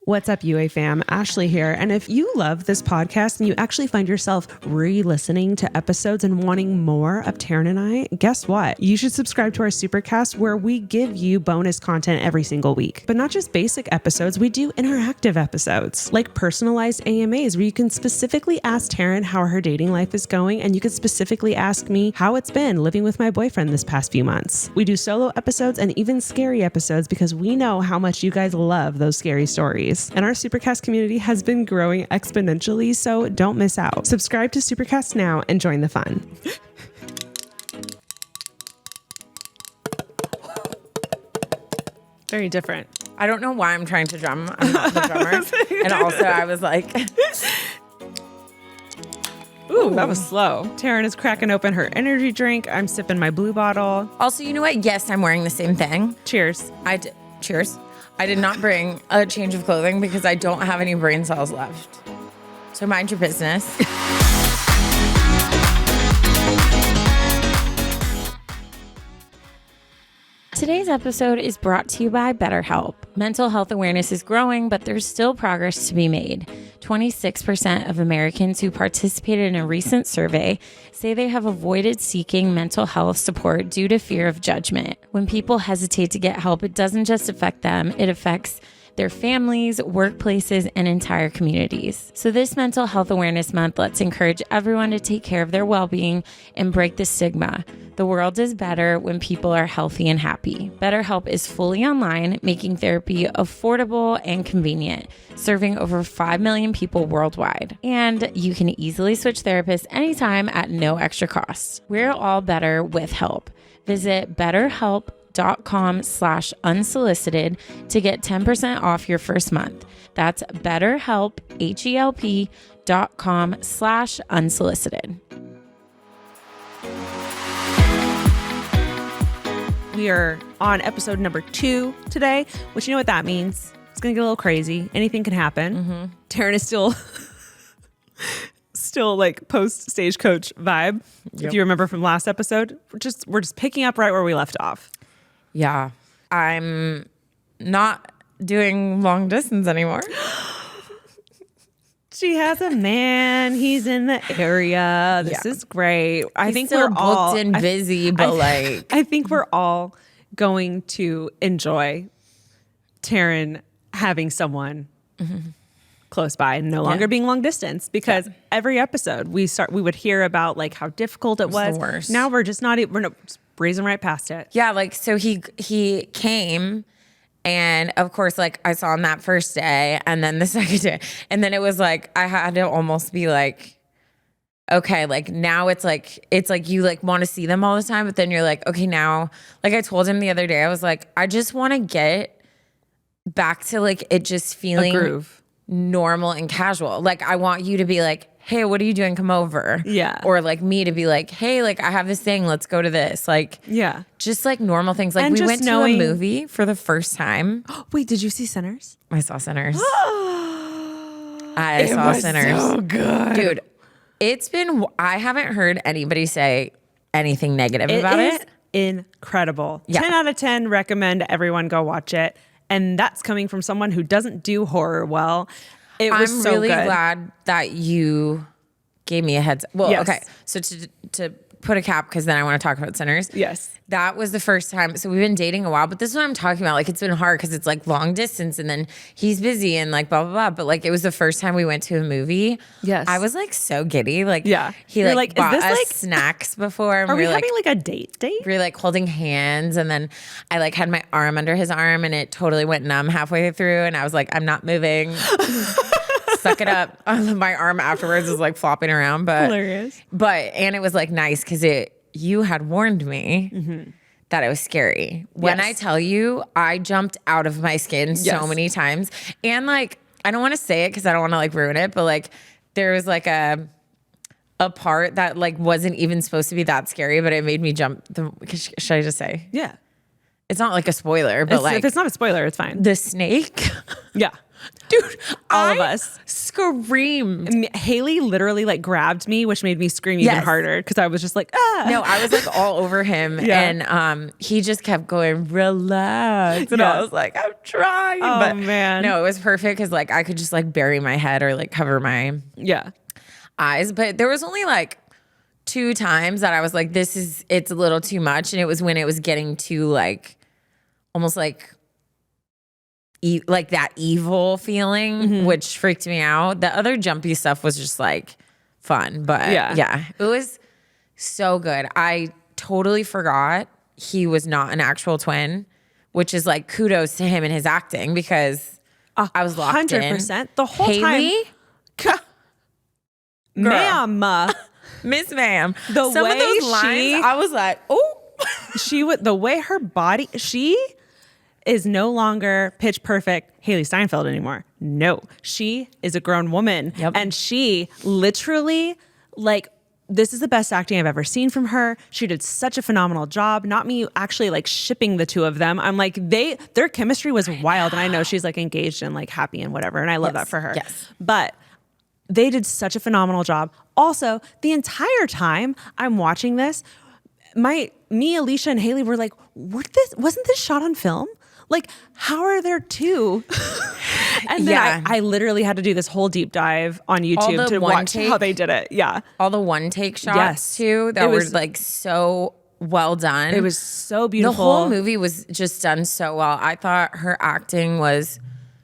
What's up, UA fam? Ashley here. And if you love this podcast and you actually find yourself re-listening to episodes and wanting more of Taryn and I, guess what? You should subscribe to our Supercast where we give you bonus content every single week. But not just basic episodes, we do interactive episodes like personalized AMAs where you can specifically ask Taryn how her dating life is going, and you can specifically ask me how it's been living with my boyfriend this past few months. We do solo episodes and even scary episodes because we know how much you guys love those scary stories. And our Supercast community has been growing exponentially, so don't miss out. Subscribe to Supercast now and join the fun. Very different. I don't know why I'm trying to drum. I'm not the drummer. And also I was like... Ooh, that was slow. Taryn is cracking open her energy drink. I'm sipping my blue bottle. Also, you know what? Yes, I'm wearing the same thing. Cheers. Cheers. I did not bring a change of clothing because I don't have any brain cells left. So mind your business. Today's episode is brought to you by BetterHelp. Mental health awareness is growing, but there's still progress to be made. 26% of Americans who participated in a recent survey say they have avoided seeking mental health support due to fear of judgment. When people hesitate to get help, it doesn't just affect them, it affects their families, workplaces, and entire communities. So this Mental Health Awareness Month, let's encourage everyone to take care of their well-being and break the stigma. The world is better when people are healthy and happy. BetterHelp is fully online, making therapy affordable and convenient, serving over 5 million people worldwide. And you can easily switch therapists anytime at no extra cost. We're all better with help. Visit BetterHelp.com/unsolicited to get 10% off your first month. That's BetterHelp, HELP.com/unsolicited. We are on episode number 2 today, which you know what that means. It's going to get a little crazy. Anything can happen. Mm-hmm. Taryn is still like post stagecoach vibe. Yep. If you remember from last episode, we're just picking up right where we left off. Yeah. I'm not doing long distance anymore. She has a man. He's in the area. This is great. I think we're all booked and busy, but I think we're all going to enjoy Taryn having someone close by and no longer being long distance, because every episode we would hear about like how difficult it was. The worst. Now we're just just breezing right past it. Yeah, like so he came. And of course, like I saw him that first day and then the second day. And then it was like, I had to almost be like, okay, like now it's like you like want to see them all the time. But then you're like, okay, now, like I told him the other day, I was like, I just want to get back to like it just feeling a groove. Normal and casual. Like I want you to be like, hey, what are you doing? Come over. Yeah. Or like me to be like, hey, like I have this thing. Let's go to this. Like, yeah. Just like normal things. Like and we went to a movie for the first time. Wait, did you see Sinners? I saw Sinners. I saw Sinners. So good. Dude, I haven't heard anybody say anything negative about it. Incredible. Yeah. 10 out of 10 recommend everyone go watch it. And that's coming from someone who doesn't do horror well. I'm so really good. glad that you gave me a heads up. Well, yes. Okay. So to put a cap, because then I want to talk about Sinners. Yes. That was the first time. So we've been dating a while, but this is what I'm talking about. Like it's been hard because it's like long distance and then he's busy and like blah, blah, blah. But like it was the first time we went to a movie. Yes. I was like so giddy. Like he You're like bought us snacks before. And are we like, having like a date? We were like holding hands, and then I like had my arm under his arm and it totally went numb halfway through. And I was like, I'm not moving. Suck it up. My arm afterwards was like flopping around, but hilarious. And it was like nice because you had warned me that it was scary. When I tell you, I jumped out of my skin so many times, and like I don't want to say it because I don't want to like ruin it, but like there was like a part that like wasn't even supposed to be that scary, but it made me jump. Should I just say? Yeah. It's not like a spoiler, but if it's not a spoiler, it's fine. The snake. Yeah. Dude, all of us screamed. Haley literally like grabbed me, which made me scream even harder because I was just like, ah. No, I was like all over him. And he just kept going, relax. And I was like, I'm trying. Oh, but man. No, it was perfect because like I could just like bury my head or like cover my eyes. But there was only like 2 times that I was like, it's a little too much. And it was when it was getting too like, almost like, like that evil feeling, which freaked me out. The other jumpy stuff was just like fun, but yeah, it was so good. I totally forgot he was not an actual twin, which is like kudos to him and his acting because I was locked 100% the whole Haley? time. Ma'am. Miss Ma'am. Some of those lines, I was like, oh. The way her body, she is no longer pitch perfect Haley Steinfeld anymore. No, she is a grown woman. Yep. And she literally, like, this is the best acting I've ever seen from her. She did such a phenomenal job. Not me actually like shipping the two of them. I'm like, their chemistry was wild. And I know she's like engaged and like happy and whatever. And I love that for her. Yes. But they did such a phenomenal job. Also, the entire time I'm watching this, me, Alicia, and Haley were like, wasn't this shot on film? Like, how are there 2? And then I literally had to do this whole deep dive on YouTube to watch how they did it. Yeah. All the one take shots too. That was like so well done. It was so beautiful. The whole movie was just done so well. I thought her acting was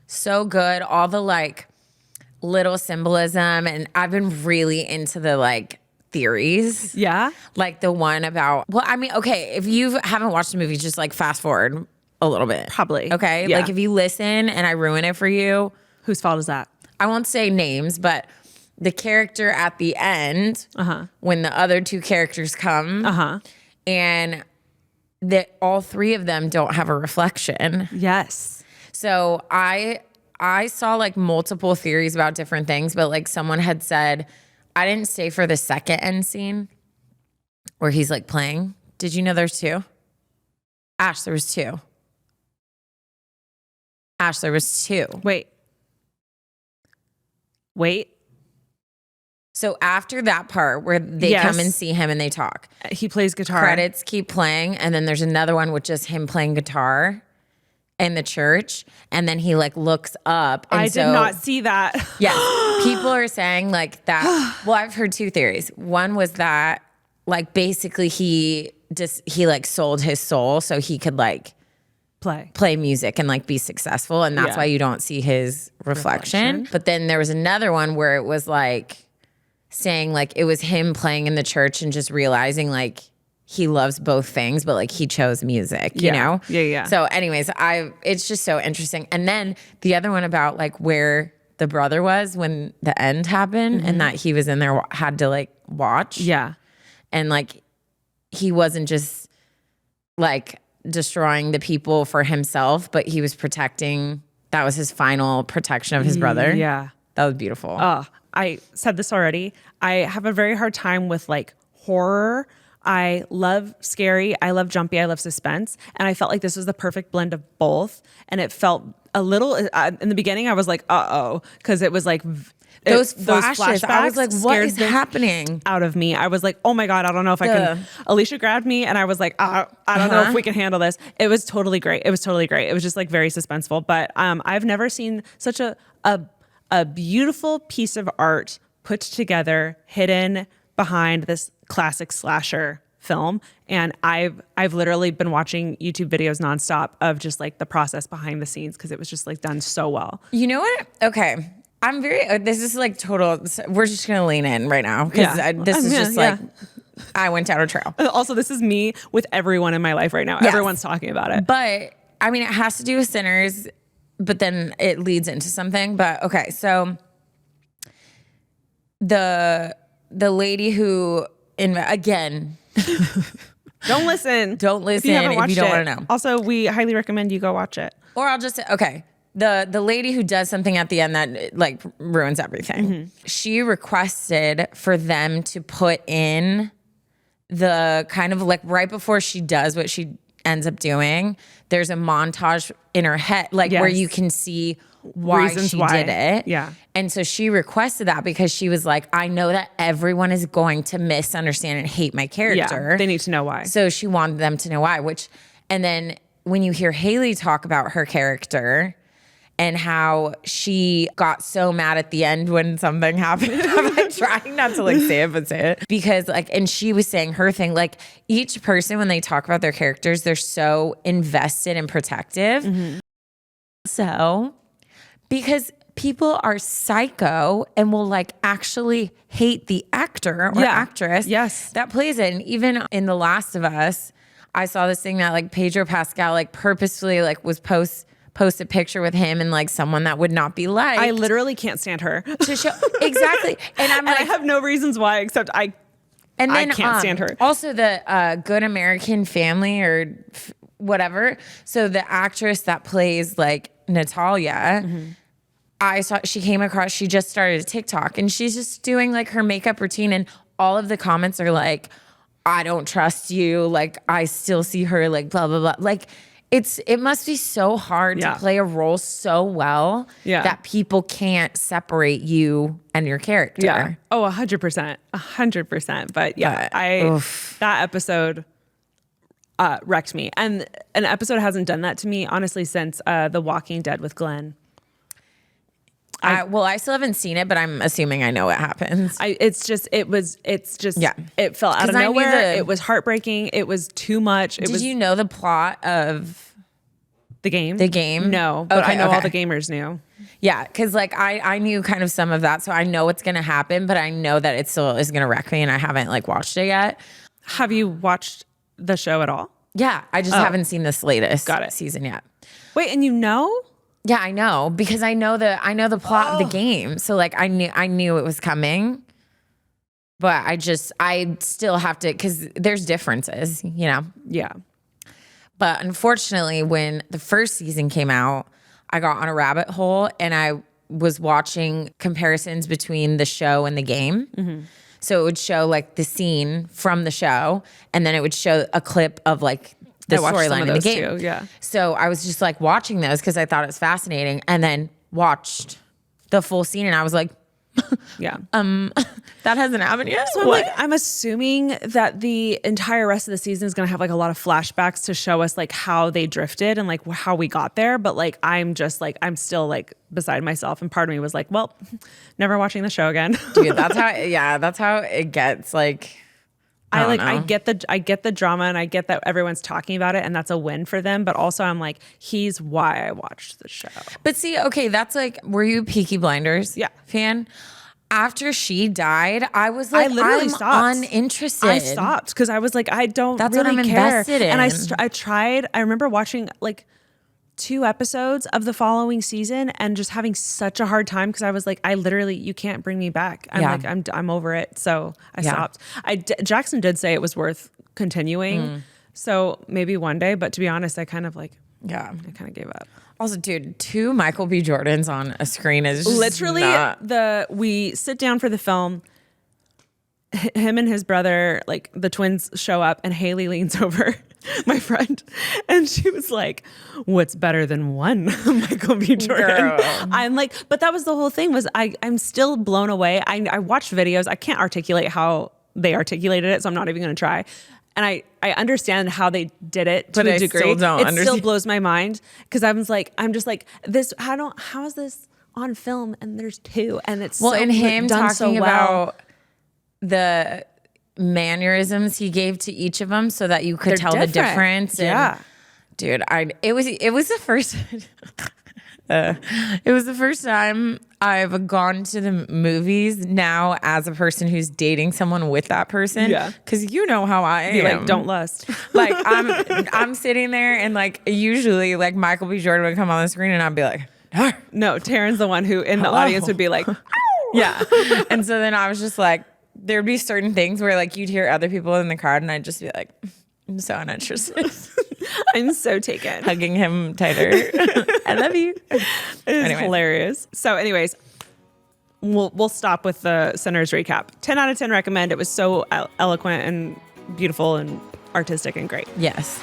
so good. All the like little symbolism. And I've been really into the like theories. Yeah. Like the one about, well, I mean, okay, if you haven't watched the movie, just like fast forward a little bit. Probably. Okay. Yeah. Like if you listen and I ruin it for you. Whose fault is that? I won't say names, but the character at the end, when the other 2 characters come, and that all 3 of them don't have a reflection. Yes. So I saw like multiple theories about different things, but like someone had said, I didn't stay for the second end scene where he's like playing. Did you know there's 2? Ash, there was 2. Ash, there was 2. Wait. So after that part where they come and see him and they talk. He plays guitar. Credits keep playing. And then there's another one with just him playing guitar in the church. And then he like looks up. And I did not see that. Yes. People are saying like that. Well, I've heard 2 theories. One was that like basically he like sold his soul so he could like play music and like be successful. And that's why you don't see his reflection. But then there was another one where it was like saying like it was him playing in the church and just realizing like he loves both things, but like he chose music, you know? Yeah. So anyways, it's just so interesting. And then the other one about like where the brother was when the end happened and that he was in there, had to like watch. Yeah. And like, he wasn't just like destroying the people for himself, but he was protecting, that was his final protection of his brother. Yeah. That was beautiful. I said this already. I have a very hard time with like horror. I love scary. I love jumpy. I love suspense. And I felt like this was the perfect blend of both. And it felt a little, in the beginning, I was like, because it was like, those flashes, I was like, what is happening? Out of me. I was like, oh my God, I don't know if I can. Alicia grabbed me and I was like, I don't know if we can handle this. It was totally great. It was just like very suspenseful. But I've never seen such a beautiful piece of art put together, hidden behind this classic slasher film. And I've literally been watching YouTube videos nonstop of just like the process behind the scenes because it was just like done so well. You know what? Okay. I'm very, this is like total, we're just going to lean in right now because this is just like, I went down a trail. Also, this is me with everyone in my life right now. Yes. Everyone's talking about it. But I mean, it has to do with Sinners, but then it leads into something. But okay, so the lady who, again, don't listen if you don't want to know. Also, we highly recommend you go watch it. Or I'll just say, okay. The lady who does something at the end that like ruins everything. She requested for them to put in the kind of like right before she does what she ends up doing, there's a montage in her head, like where you can see why reasons she why. did it. Yeah. And so she requested that because she was like, I know that everyone is going to misunderstand and hate my character. Yeah, they need to know why. So she wanted them to know why, and then when you hear Haley talk about her character and how she got so mad at the end when something happened. I'm like trying not to like say it, but say it. Because like, and she was saying her thing, like each person, when they talk about their characters, they're so invested and protective. Mm-hmm. So, because people are psycho and will like actually hate the actor or actress that plays it. And even in The Last of Us, I saw this thing that like Pedro Pascal like purposefully like was post a picture with him and like someone that would not be liked. I literally can't stand her. To show exactly. And I'm like, I have no reasons why except I can't stand her. Also the Good American Family or whatever. So the actress that plays like Natalia, I saw she came across, she just started a TikTok and she's just doing like her makeup routine and all of the comments are like, I don't trust you. Like I still see her like blah, blah, blah. Like it must be so hard to play a role so well that people can't separate you and your character. Yeah. Oh, 100%. 100%. But yeah, that episode wrecked me. And an episode hasn't done that to me, honestly, since The Walking Dead with Glenn. I still haven't seen it, but I'm assuming I know what happens. It fell out of nowhere. It was heartbreaking. It was too much. Did you know the plot of the game? The game? No, but I know all the gamers knew. Yeah, because like I knew kind of some of that, so I know what's gonna happen, but I know that it still is gonna wreck me, and I haven't like watched it yet. Have you watched the show at all? Yeah, I just haven't seen this latest season yet. Wait, and you know? Yeah, I know because I know the plot of the game. So like I knew it was coming, but I still have to because there's differences, you know. Yeah. But unfortunately, when the first season came out, I got on a rabbit hole and I was watching comparisons between the show and the game. Mm-hmm. So it would show like the scene from the show, and then it would show a clip of like the storyline in the game. Too, yeah. So I was just like watching those because I thought it was fascinating, and then watched the full scene, and I was like, yeah, that hasn't happened yet. So I'm assuming that the entire rest of the season is going to have like a lot of flashbacks to show us like how they drifted and like how we got there. But like, I'm still like beside myself. And part of me was like, well, never watching the show again. Dude, that's how it gets. Like, I get the drama and I get that everyone's talking about it and that's a win for them. But also I'm like, he's why I watched the show. But see, okay, that's like, were you Peaky Blinders fan? After she died, I was like, I'm uninterested. I stopped because I was like, I don't That's really what I'm care. invested in. And I tried. I remember watching like 2 episodes of the following season and just having such a hard time because I was like, you can't bring me back. I'm over it. So I stopped. Jackson did say it was worth continuing. So maybe one day, but to be honest, I kind of gave up. Also, dude, 2 Michael B. Jordans on a screen is just literally we sit down for the film. Him and his brother, like the twins, show up, and Haley leans over, my friend, and she was like, "What's better than one Michael B. Jordan?" Girl. I'm like, but that was the whole thing. Was I'm still blown away. I watched videos. I can't articulate how they articulated it, so I'm not even going to try. And I understand how they did it to a degree. It still blows my mind because I'm just like this. How is this on film? And there's 2, and it's and him done talking so well. about the mannerisms he gave to each of them so that you could tell the difference. And, dude, it was the first. It was the first time I've gone to the movies now as a person who's dating someone with that person. Yeah. Because you know how I am. Like, don't lust. Like, I'm sitting there and like usually like Michael B. Jordan would come on the screen and I'd be like, no, Taryn's the one who in the audience would be like, yeah. And so then I was just like, there'd be certain things where like you'd hear other people in the crowd and I'd just be like, I'm so uninterested. I'm so taken. Hugging him tighter. I love you. It's hilarious. So anyways, we'll stop with the Sinners recap. 10 out of 10 recommend. It was so eloquent and beautiful and artistic and great. Yes.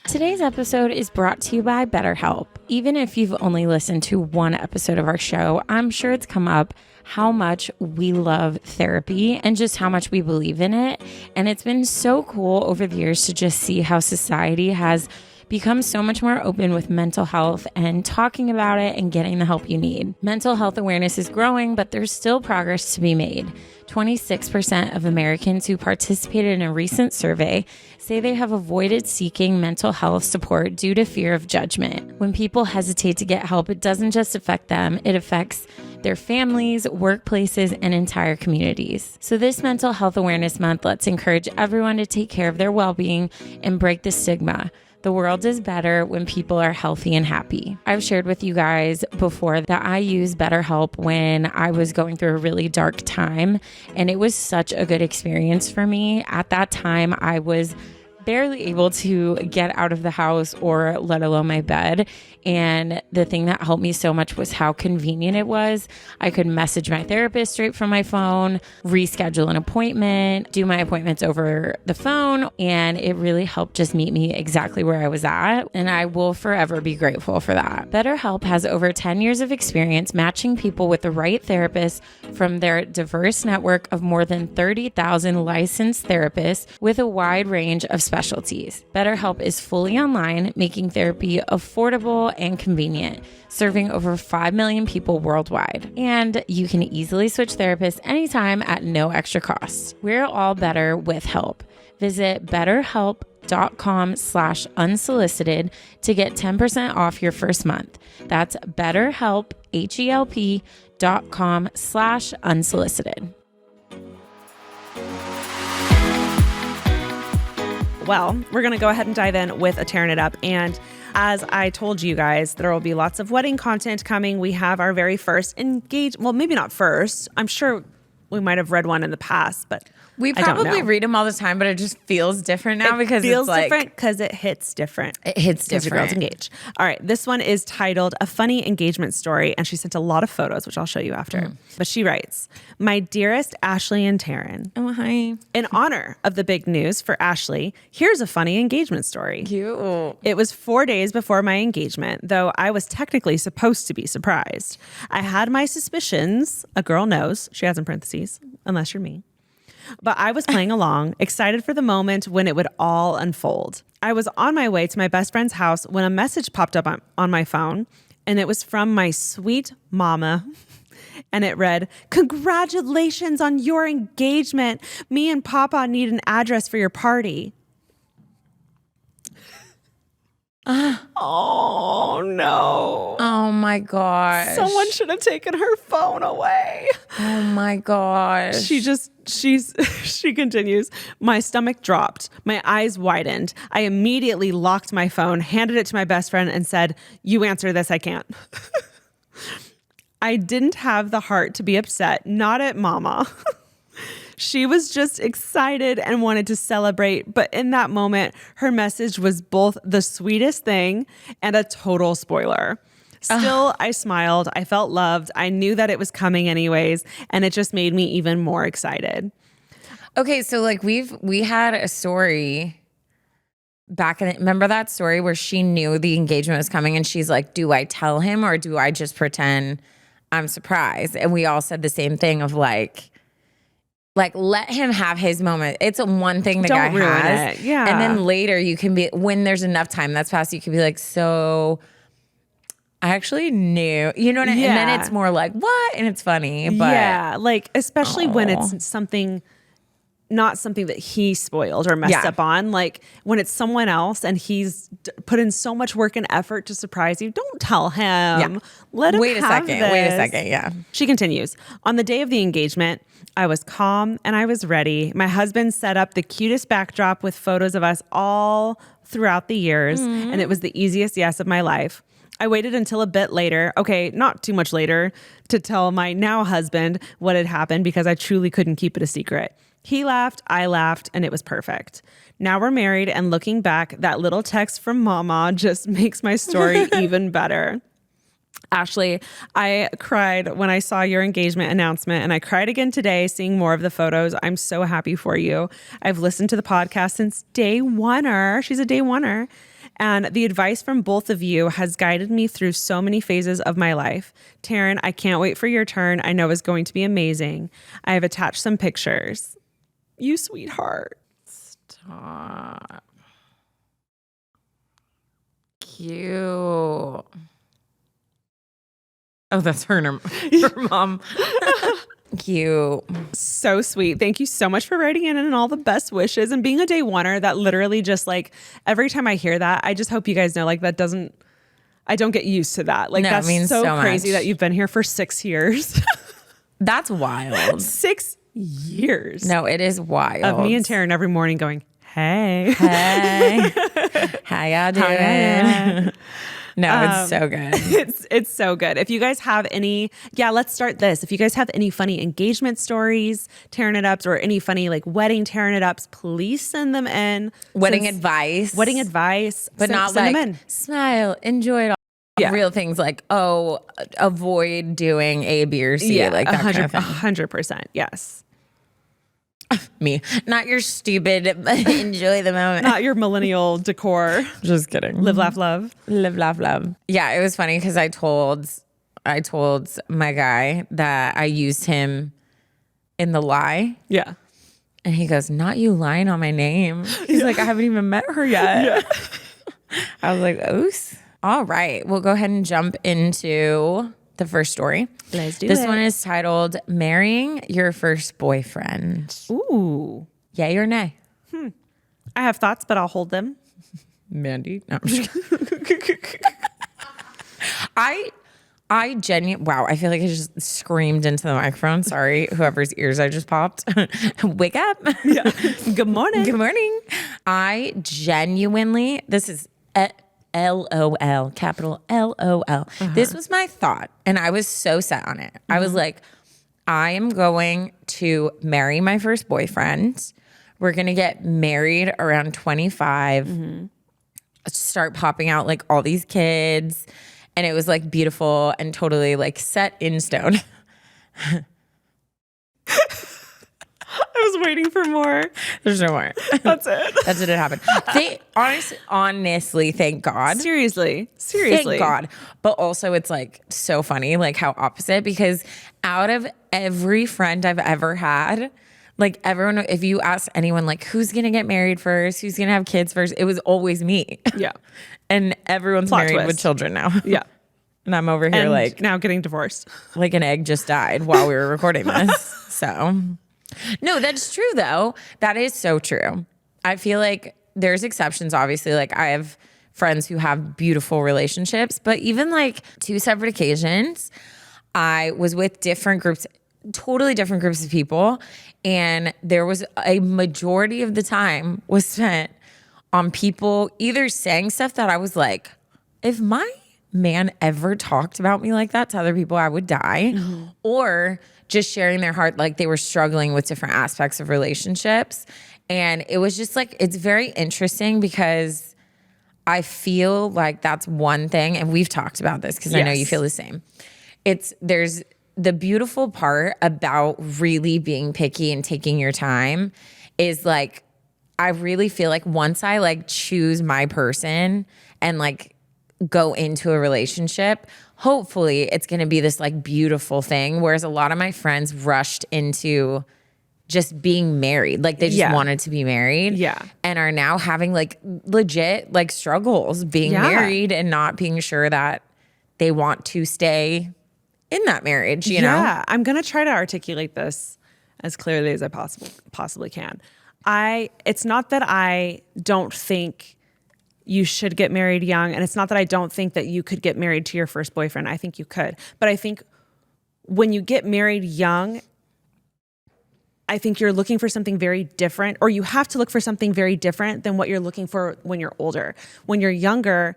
Today's episode is brought to you by BetterHelp. Even if you've only listened to one episode of our show, I'm sure it's come up how much we love therapy and just how much we believe in it. And it's been so cool over the years to just see how society has become so much more open with mental health and talking about it and getting the help you need. Mental health awareness is growing, but there's still progress to be made. 26% of Americans who participated in a recent survey say they have avoided seeking mental health support due to fear of judgment. When people hesitate to get help, it doesn't just affect them, it affects their families, workplaces, and entire communities. So this Mental Health Awareness Month, let's encourage everyone to take care of their well-being and break the stigma. The world is better when people are healthy and happy. I've shared with you guys before that I used BetterHelp when I was going through a really dark time, and it was such a good experience for me. At that time, I was barely able to get out of the house or let alone my bed. And the thing that helped me so much was how convenient it was. I could message my therapist straight from my phone, reschedule an appointment, do my appointments over the phone. And it really helped just meet me exactly where I was at. And I will forever be grateful for that. BetterHelp has over 10 years of experience matching people with the right therapist from their diverse network of more than 30,000 licensed therapists with a wide range of specialties. BetterHelp is fully online, making therapy affordable and convenient, serving over 5 million people worldwide. And you can easily switch therapists anytime at no extra cost. We're all better with help. Visit betterhelp.com/unsolicited to get 10% off your first month. That's BetterHelp, HELP.com/unsolicited. Well, we're going to go ahead and dive in with a Tearing It Up. And as I told you guys, there will be lots of wedding content coming. We have our very first well, maybe not first. I'm sure we might have read one in the past, but we probably read them all the time, but it just feels different now because it feels it's like, different because it hits different. It hits different. Because your girl's engaged. All right. This one is titled A Funny Engagement Story. And she sent a lot of photos, which I'll show you after. But she writes, "My dearest Ashley and Taryn. Oh, hi. In honor of the big news for Ashley, here's a funny engagement story. Cute. It was 4 days before my engagement, though I was technically supposed to be surprised. I had my suspicions. A girl knows," she has in parentheses, "unless you're me. But I was playing along, excited for the moment when it would all unfold. I was on my way to my best friend's house when a message popped up on my phone, and it was from my sweet mama. And it read, 'Congratulations on your engagement. Me and Papa need an address for your party.'" Oh no. Oh my gosh. Someone should have taken her phone away. Oh my gosh. She continues, "My stomach dropped. My eyes widened. I immediately locked my phone, handed it to my best friend and said, 'You answer this, I can't.' I didn't have the heart to be upset, not at Mama. She was just excited and wanted to celebrate, but in that moment, her message was both the sweetest thing and a total spoiler. Still, I smiled. I felt loved. I knew that it was coming anyways, and it just made me even more excited." Okay, so like we had a story back in remember that story where she knew the engagement was coming and she's like, "Do I tell him or do I just pretend I'm surprised?" And we all said the same thing of like let him have his moment. It's one thing the guy has. Yeah. And then later you can be, when there's enough time that's passed, you can be like, "So I actually knew," you know what I mean? Yeah. And then it's more like, "What?" And it's funny. But yeah, like especially when it's something, not something that he spoiled or messed up on. Like when it's someone else and he's put in so much work and effort to surprise you, don't tell him. Yeah. Let him Wait a have second. this. Wait a second. Yeah. She continues, "On the day of the engagement, I was calm and I was ready. My husband set up the cutest backdrop with photos of us all throughout the years, and it was the easiest yes of my life. I waited until a bit later, okay, not too much later, to tell my now husband what had happened because I truly couldn't keep it a secret. He laughed, I laughed, and it was perfect. Now we're married, and looking back, that little text from Mama just makes my story even better. Ashley, I cried when I saw your engagement announcement, and I cried again today seeing more of the photos. I'm so happy for you. I've listened to the podcast since day oneer. She's a day oneer. And the advice from both of you has guided me through so many phases of my life. Taryn, I can't wait for your turn. I know it's going to be amazing. I have attached some pictures. You sweetheart. Stop. Cute. Oh, that's her mom. Cute. So sweet. Thank you so much for writing in and all the best wishes and being a day oneer. That literally just like every time I hear that, I just hope you guys know like I don't get used to that. Like that means so crazy that you've been here for 6 years. That's wild. 6 years. No, it is wild. Of me and Taryn every morning going, hey. How y'all doing? No, it's so good. It's so good. If you guys have any, let's start this. If you guys have any funny engagement stories, tearing it ups, or any funny like wedding tearing it ups, please send them in. Wedding advice, but not send like them in. Smile, enjoy it all. Yeah. Real things like, avoid doing A, B, or C. Yeah, like that 100, kind of thing. 100%. Yes. Me, not your stupid enjoy the moment, not your millennial decor. Just kidding. Live, laugh, love. Live, laugh, love. Yeah, it was funny because I told my guy that I used him in the lie. Yeah. And he goes, not you lying on my name. He's like, I haven't even met her yet. Yeah. I was like, oos. All right, we'll go ahead and jump into the first story. Let's do it. This one is titled Marrying Your First Boyfriend. Ooh. Yay or nay? I have thoughts, but I'll hold them. Mandy? No, I'm just kidding. I genuinely, wow, I feel like I just screamed into the microphone. Sorry, whoever's ears I just popped. Wake up. Yeah. Good morning. Good morning. I genuinely, this is LOL, capital LOL. This was my thought, and I was so set on it. I was like, I am going to marry my first boyfriend. We're going to get married around 25, start popping out like all these kids. And it was like beautiful and totally like set in stone. I was waiting for more. There's no more. That's it. That's what happened. Honestly, thank God. Seriously. Thank God. But also it's like so funny, like how opposite, because out of every friend I've ever had, like everyone, if you ask anyone like who's going to get married first, who's going to have kids first, it was always me. Yeah. And everyone's Plot married twist. with children now. Yeah. And I'm over here and like now getting divorced. Like an egg just died while we were recording this. So no, that's true though. That is so true. I feel like there's exceptions, obviously. Like I have friends who have beautiful relationships, but even like 2 separate occasions, I was with different groups, totally different groups of people. And there was a majority of the time was spent on people either saying stuff that I was like, if my man ever talked about me like that to other people, I would die. Or just sharing their heart, like they were struggling with different aspects of relationships. And it was just like, it's very interesting because I feel like that's one thing, and we've talked about this because I know you feel the same. There's the beautiful part about really being picky and taking your time is like, I really feel like once I like choose my person and like go into a relationship, hopefully it's going to be this like beautiful thing. Whereas a lot of my friends rushed into just being married. Like they just wanted to be married. Yeah. And are now having like legit like struggles being married and not being sure that they want to stay in that marriage, you know? Yeah. I'm going to try to articulate this as clearly as I possibly can. It's not that I don't think you should get married young, and it's not that I don't think that you could get married to your first boyfriend. I think you could. But I think when you get married young, I think you're looking for something very different, or you have to look for something very different than what you're looking for when you're older. When you're younger,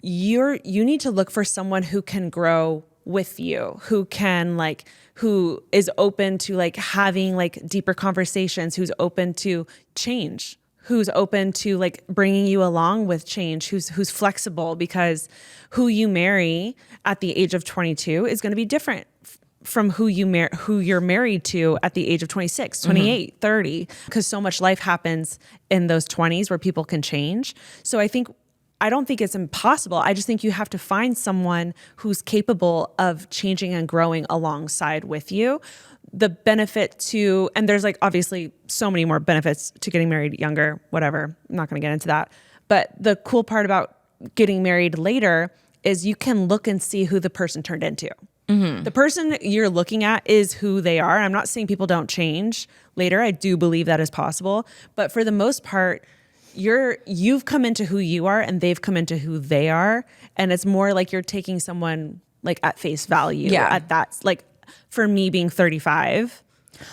you need to look for someone who can grow with you, who is open to like having like deeper conversations, who's open to change, who's open to like bringing you along with change, who's flexible, because who you marry at the age of 22 is going to be different from who you're married to at the age of 26, 28, 30, because so much life happens in those 20s where people can change. So I think I don't think it's impossible. I just think you have to find someone who's capable of changing and growing alongside with you. The benefit to, and there's like obviously so many more benefits to getting married younger, whatever. I'm not going to get into that. But the cool part about getting married later is you can look and see who the person turned into. Mm-hmm. The person you're looking at is who they are. I'm not saying people don't change later. I do believe that is possible. But for the most part, you've come into who you are and they've come into who they are. And it's more like you're taking someone like at face value. Yeah. At that, like for me being 35,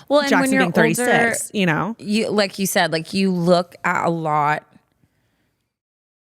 well, and Jackson when you're being 36, older, you know, like you said, like you look at a lot,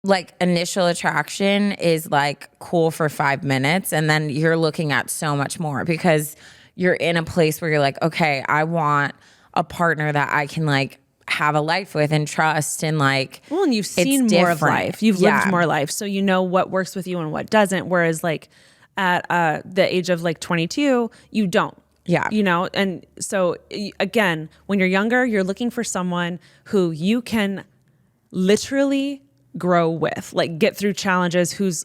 like initial attraction is like cool for 5 minutes. And then you're looking at so much more because you're in a place where you're like, okay, I want a partner that I can like have a life with and trust and like, well, and you've seen more of life. You've lived more life. So you know what works with you and what doesn't. Whereas like at the age of like 22, you don't. Yeah. You know, and so again, when you're younger, you're looking for someone who you can literally grow with, like get through challenges, who's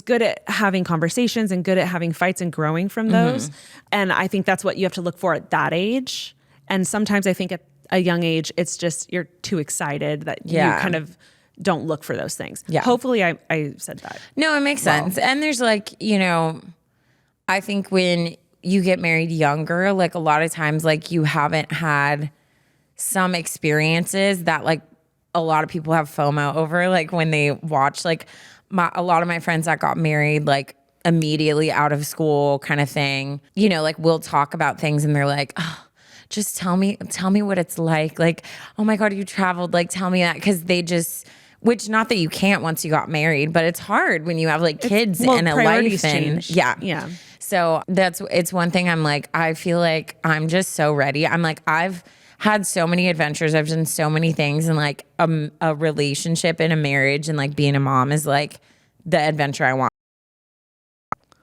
good at having conversations and good at having fights and growing from those. And I think that's what you have to look for at that age. And sometimes I think at a young age, it's just you're too excited that you kind of don't look for those things. Yeah. Hopefully I said that. No, it makes sense. And there's like, you know, I think when you get married younger, like a lot of times like you haven't had some experiences that like a lot of people have FOMO over, like when they watch like a lot of my friends that got married like immediately out of school kind of thing, you know, like we'll talk about things and they're like, oh, just tell me what it's like. Like, oh my God, you traveled. Like, tell me that. Because they just, which not that you can't once you got married, but it's hard when you have like kids and a life. And yeah. So it's one thing I'm like, I feel like I'm just so ready. I'm like, I've had so many adventures. I've done so many things, and like a relationship and a marriage and like being a mom is like the adventure I want.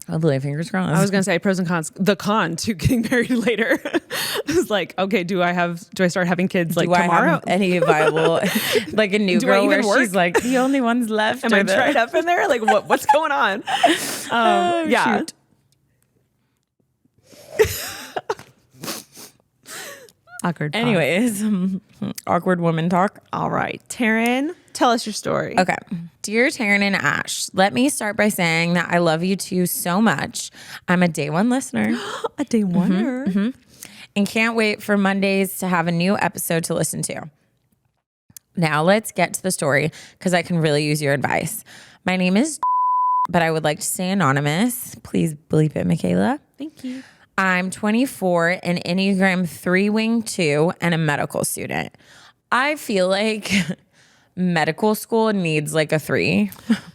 Hopefully, fingers crossed. I was gonna say pros and cons. The con to getting married later is like, okay, do I start having kids like tomorrow? I have any viable, like a new girl where she's like the only ones left? Am I tied up in there? Like what's going on? Yeah. Shoot. Awkward. Anyways, awkward woman talk. All right, Taryn, tell us your story. Okay. Dear Taryn and Ash, let me start by saying that I love you two so much. I'm a day one listener. A day oneer. Mm-hmm. And can't wait for Mondays to have a new episode to listen to. Now let's get to the story because I can really use your advice. My name is but I would like to stay anonymous. Please bleep it, Michaela. Thank you. I'm 24, an Enneagram 3 wing 2, and a medical student. I feel like medical school needs like a 3.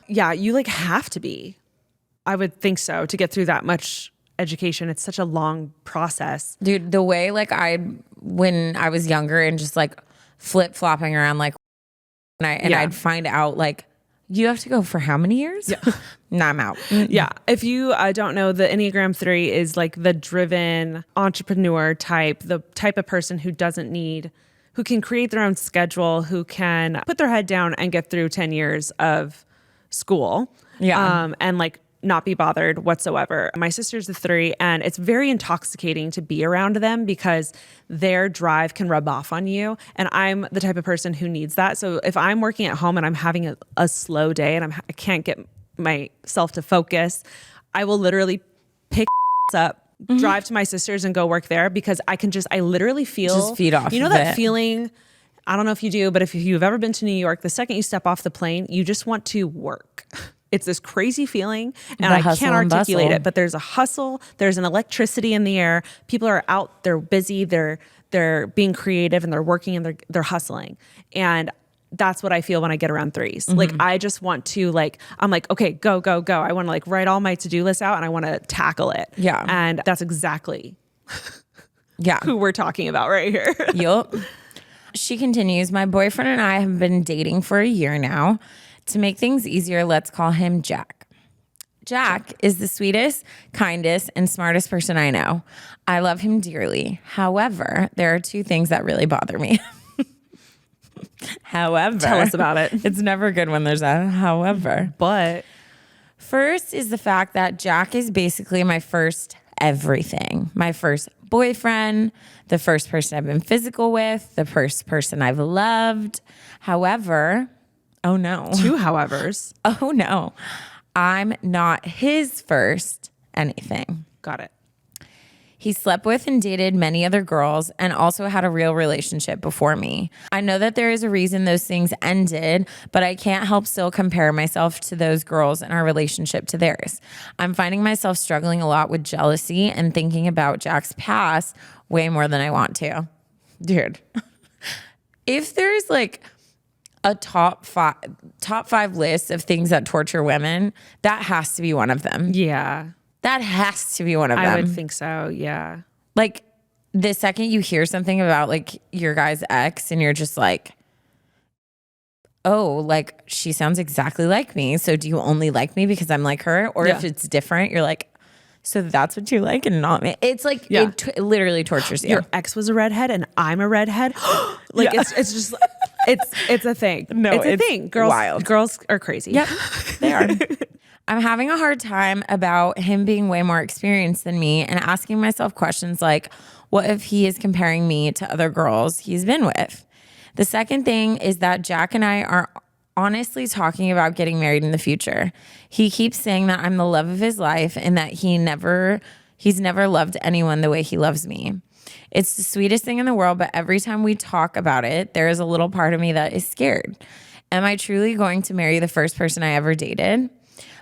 Yeah, you like have to be. I would think so to get through that much education. It's such a long process. Dude, the way like when I was younger and just like flip-flopping around like I'd find out like you have to go for how many years? Yeah. Nah, I'm out. Yeah. If you don't know, the Enneagram 3 is like the driven entrepreneur type, the type of person who can create their own schedule, who can put their head down and get through 10 years of school. Yeah. And like not be bothered whatsoever. My sister's the 3, and it's very intoxicating to be around them because their drive can rub off on you. And I'm the type of person who needs that. So if I'm working at home and I'm having a slow day and I can't get myself to focus, I will literally pick up, drive to my sister's and go work there because I literally feel, just feed off. You know that feeling? I don't know if you do, but if you've ever been to New York, the second you step off the plane, you just want to work. It's this crazy feeling, and I can't articulate it, but there's a hustle, there's an electricity in the air. People are out, they're busy, they're being creative, and they're working, and they're hustling. And that's what I feel when I get around 3s. Mm-hmm. Like I just want to I'm like, okay, go, go, go. I want to write all my to-do lists out and I want to tackle it. Yeah. And that's exactly who we're talking about right here. Yup. She continues, my boyfriend and I have been dating for a year now. To make things easier, let's call him Jack. Jack is the sweetest, kindest, and smartest person I know. I love him dearly. However, there are 2 things that really bother me. However, Tell us about it. It's never good when there's a however. But First is the fact that Jack is basically my first everything. My first boyfriend, the first person I've been physical with, the first person I've loved. However, oh no. 2 howevers. Oh no. I'm not his first anything. Got it. He slept with and dated many other girls and also had a real relationship before me. I know that there is a reason those things ended, but I can't help still compare myself to those girls and our relationship to theirs. I'm finding myself struggling a lot with jealousy and thinking about Jack's past way more than I want to. Dude, if there's like a top five list of things that torture women, that has to be one of them. Yeah. That has to be one of them. I would think so. Yeah. Like the second you hear something about like your guy's ex and you're just like, oh, like she sounds exactly like me. So do you only like me because I'm like her? Or if it's different, you're like, so that's what you like and not me. It's like, it literally tortures you. Your ex was a redhead and I'm a redhead. Like it's just, it's a thing. No, it's a it's thing. Girls, wild. Girls are crazy. Yep, they are. I'm having a hard time about him being way more experienced than me and asking myself questions like, what if he is comparing me to other girls he's been with? The second thing is that Jack and I are honestly talking about getting married in the future. He keeps saying that I'm the love of his life and that he's never loved anyone the way he loves me. It's the sweetest thing in the world, but every time we talk about it, there is a little part of me that is scared. Am I truly going to marry the first person I ever dated?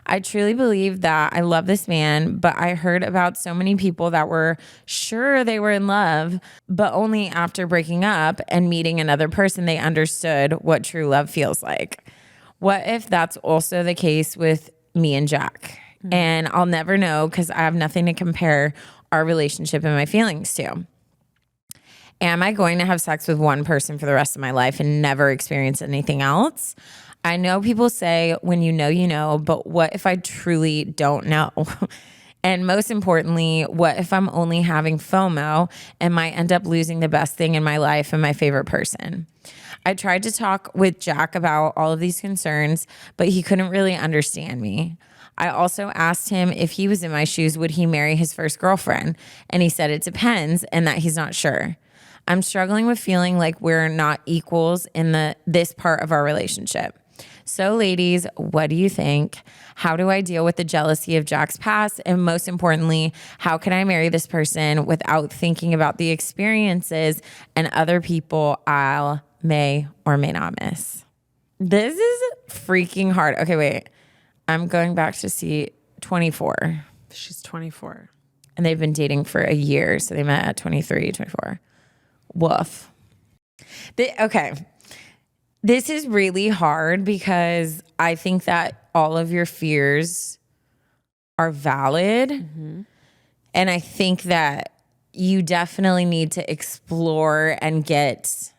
I truly believe that I love this man, but I heard about so many people that were sure they were in love, but only after breaking up and meeting another person, they understood what true love feels like. What if that's also the case with me and Jack? And I'll never know because I have nothing to compare our relationship and my feelings to. Am I going to have sex with one person for the rest of my life and never experience anything else? I know people say when you know, but what if I truly don't know? And most importantly, what if I'm only having FOMO and might end up losing the best thing in my life and my favorite person? I tried to talk with Jack about all of these concerns, but he couldn't really understand me. I also asked him if he was in my shoes, would he marry his first girlfriend? And he said it depends and that he's not sure. I'm struggling with feeling like we're not equals in this part of our relationship. So ladies, what do you think? How do I deal with the jealousy of Jack's past? And most importantly, how can I marry this person without thinking about the experiences and other people I may or may not miss? This is freaking hard. Okay, wait. I'm going back to see 24. She's 24. And they've been dating for a year. So they met at 23, 24. Woof. Okay. This is really hard because I think that all of your fears are valid. Mm-hmm. And I think that you definitely need to explore and get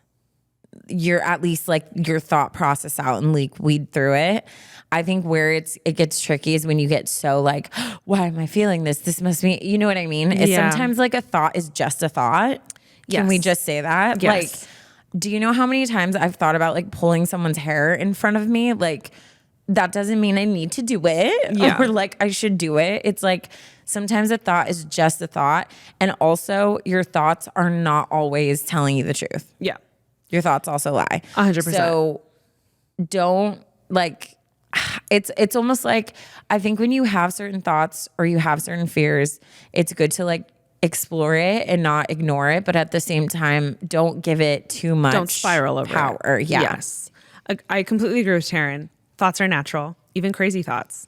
your, at least like your thought process out and like weed through it. I think where it gets tricky is when you get so like, why am I feeling this? This must be, you know what I mean? It's sometimes like a thought is just a thought. Yes. Can we just say that? Yes. Like, do you know how many times I've thought about like pulling someone's hair in front of me? Like, that doesn't mean I need to do it or like I should do it. It's like sometimes a thought is just a thought. And also your thoughts are not always telling you the truth. Yeah. Your thoughts also lie. 100%. So don't like, it's almost like, I think when you have certain thoughts or you have certain fears, it's good to like explore it and not ignore it, but at the same time, don't give it too much. Don't spiral over power. It. Yeah. Yes. I completely agree with Taryn. Thoughts are natural, even crazy thoughts.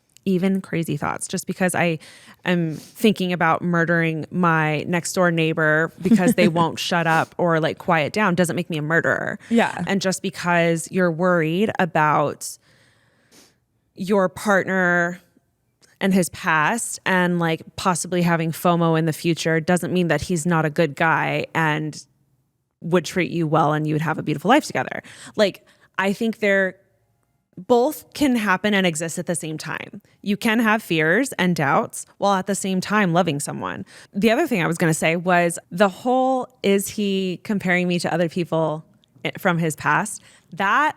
Just because I am thinking about murdering my next door neighbor because they won't shut up or like quiet down doesn't make me a murderer. Yeah. And just because you're worried about your partner and his past and like possibly having FOMO in the future doesn't mean that he's not a good guy and would treat you well and you would have a beautiful life together. Like, I think both can happen and exist at the same time. You can have fears and doubts while at the same time loving someone. The other thing I was going to say was the whole, is he comparing me to other people from his past? that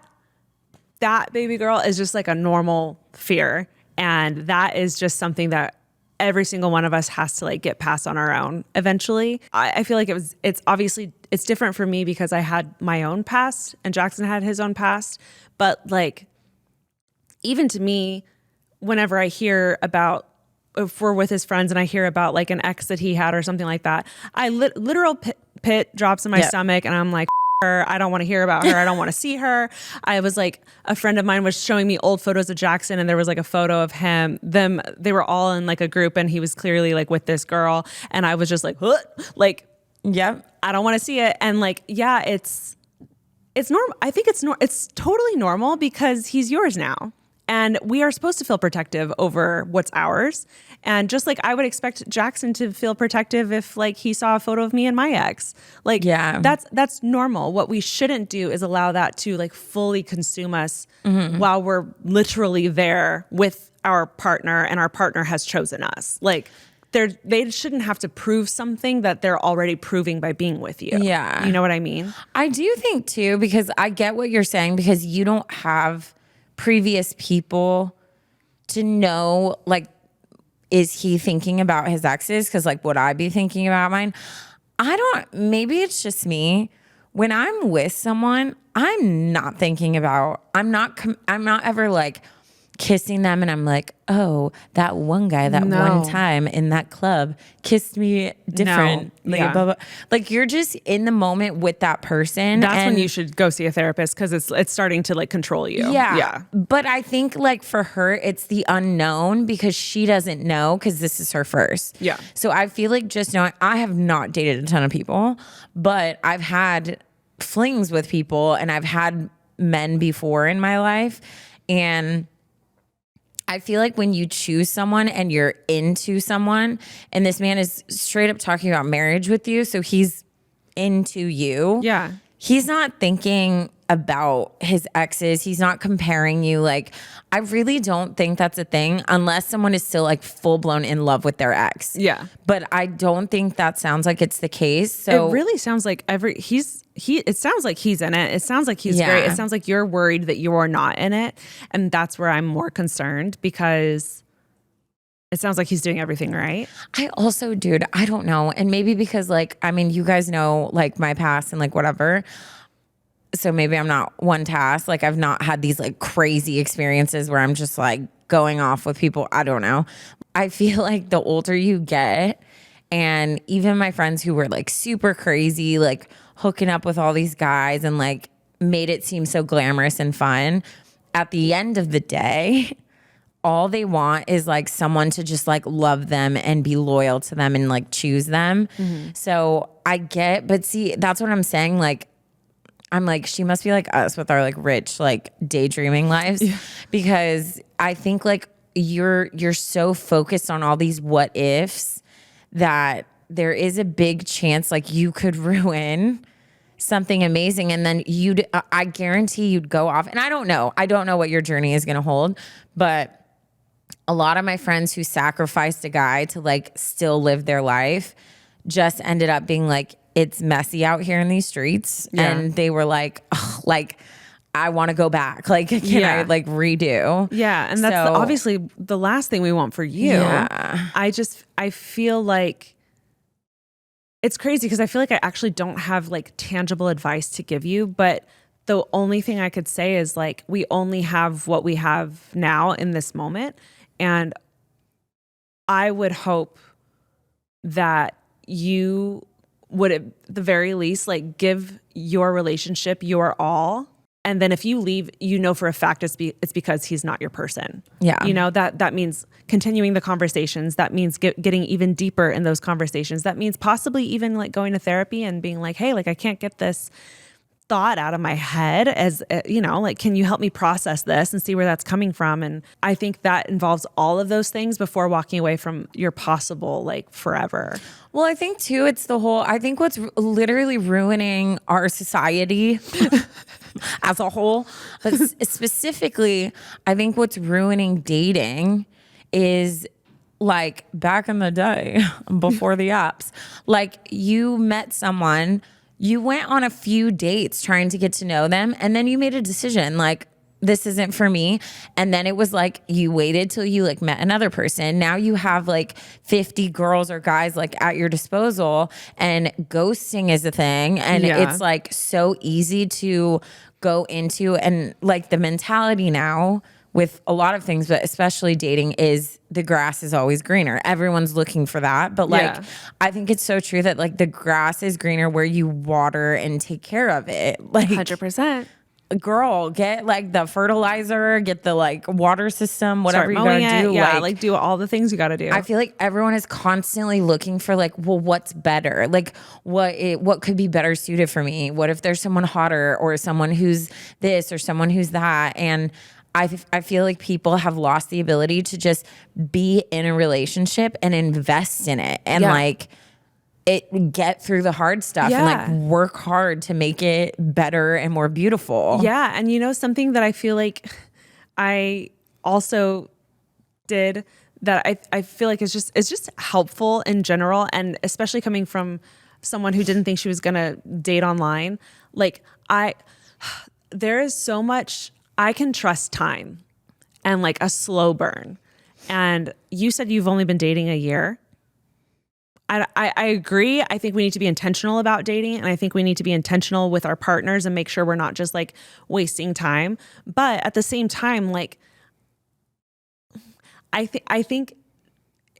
baby girl is just like a normal fear. And that is just something that every single one of us has to like get past on our own eventually. I feel like it's obviously, it's different for me because I had my own past and Jackson had his own past. But like, even to me, whenever I hear about, if we're with his friends and I hear about like an ex that he had or something like that, I literal pit drops in my stomach and I'm like, her. I don't want to hear about her. I don't want to see her. I was like, a friend of mine was showing me old photos of Jackson and there was like a photo of they were all in like a group and he was clearly like with this girl. And I was just like, huh? Like, yeah, I don't want to see it. And like, yeah, it's normal. I think it's totally normal because he's yours now. And we are supposed to feel protective over what's ours. And just like I would expect Jackson to feel protective if like he saw a photo of me and my ex. Like, yeah, that's normal. What we shouldn't do is allow that to like fully consume us while we're literally there with our partner and our partner has chosen us. Like they shouldn't have to prove something that they're already proving by being with you. Yeah. You know what I mean? I do think too, because I get what you're saying, because you don't have previous people to know, like, is he thinking about his exes? Because like, would I be thinking about mine? Maybe it's just me. When I'm with someone, I'm not thinking about, I'm not ever like kissing them and I'm like, oh, that one guy that one time in that club kissed me different. Like, blah, blah. Like, you're just in the moment with that person. That's when you should go see a therapist because it's starting to like control you. Yeah. But I think like for her, it's the unknown because she doesn't know because this is her first. Yeah. So I feel like just knowing, I have not dated a ton of people, but I've had flings with people and I've had men before in my life. And I feel like when you choose someone and you're into someone, and this man is straight up talking about marriage with you, so he's into you. Yeah. He's not thinking about his exes. He's not comparing you. Like, I really don't think that's a thing unless someone is still like full blown in love with their ex. Yeah. But I don't think that sounds like it's the case. So it really sounds like it sounds like he's in it. It sounds like he's great. It sounds like you're worried that you're not in it. And that's where I'm more concerned because it sounds like he's doing everything right. I also, dude, I don't know. And maybe because like, I mean, you guys know like my past and like whatever. So maybe I'm not one task. Like I've not had these like crazy experiences where I'm just like going off with people. I don't know. I feel like the older you get, and even my friends who were like super crazy, like hooking up with all these guys and like made it seem so glamorous and fun, at the end of the day, all they want is like someone to just like love them and be loyal to them and like choose them. So I get, but see, that's what I'm saying. Like, I'm like, she must be like us with our like rich, like daydreaming lives, because I think like you're so focused on all these what ifs that there is a big chance like you could ruin something amazing. And then I guarantee you'd go off. And I don't know what your journey is going to hold, but a lot of my friends who sacrificed a guy to like still live their life just ended up being like, it's messy out here in these streets. Yeah. And they were like, oh, like, I want to go back. Like, can I like redo? Yeah. And that's obviously the last thing we want for you. Yeah. I feel like it's crazy because I feel like I actually don't have like tangible advice to give you, but the only thing I could say is like, we only have what we have now in this moment. And I would hope that you would at the very least like give your relationship your all, and then if you leave, you know for a fact it's because he's not your person. Yeah, you know that means continuing the conversations. That means getting even deeper in those conversations. That means possibly even like going to therapy and being like, hey, like I can't get this thought out of my head, as you know, like, can you help me process this and see where that's coming from? And I think that involves all of those things before walking away from your possible like forever. Well, I think too, it's I think what's literally ruining our society as a whole, but specifically, I think what's ruining dating is like back in the day before the apps, like you met someone, you went on a few dates trying to get to know them, and then you made a decision like, this isn't for me. And then it was like you waited till you like met another person. Now you have like 50 girls or guys like at your disposal, and ghosting is a thing. And it's like so easy to go into, and like the mentality now with a lot of things, but especially dating, is the grass is always greener. Everyone's looking for that. But like, I think it's so true that like the grass is greener where you water and take care of it. Like 100%. Girl, get like the fertilizer, get the like water system, whatever you gotta do. Yeah, like do all the things you gotta do. I feel like everyone is constantly looking for like, well, what's better? Like what could be better suited for me? What if there's someone hotter or someone who's this or someone who's that? And I feel like people have lost the ability to just be in a relationship and invest in it and like get through the hard stuff and like work hard to make it better and more beautiful. Yeah. And you know, something that I feel like I also did that I feel like it's just helpful in general, and especially coming from someone who didn't think she was gonna date online. Like there is so much I can trust time and like a slow burn. And you said you've only been dating a year. I agree. I think we need to be intentional about dating, and I think we need to be intentional with our partners and make sure we're not just like wasting time. But at the same time, like I think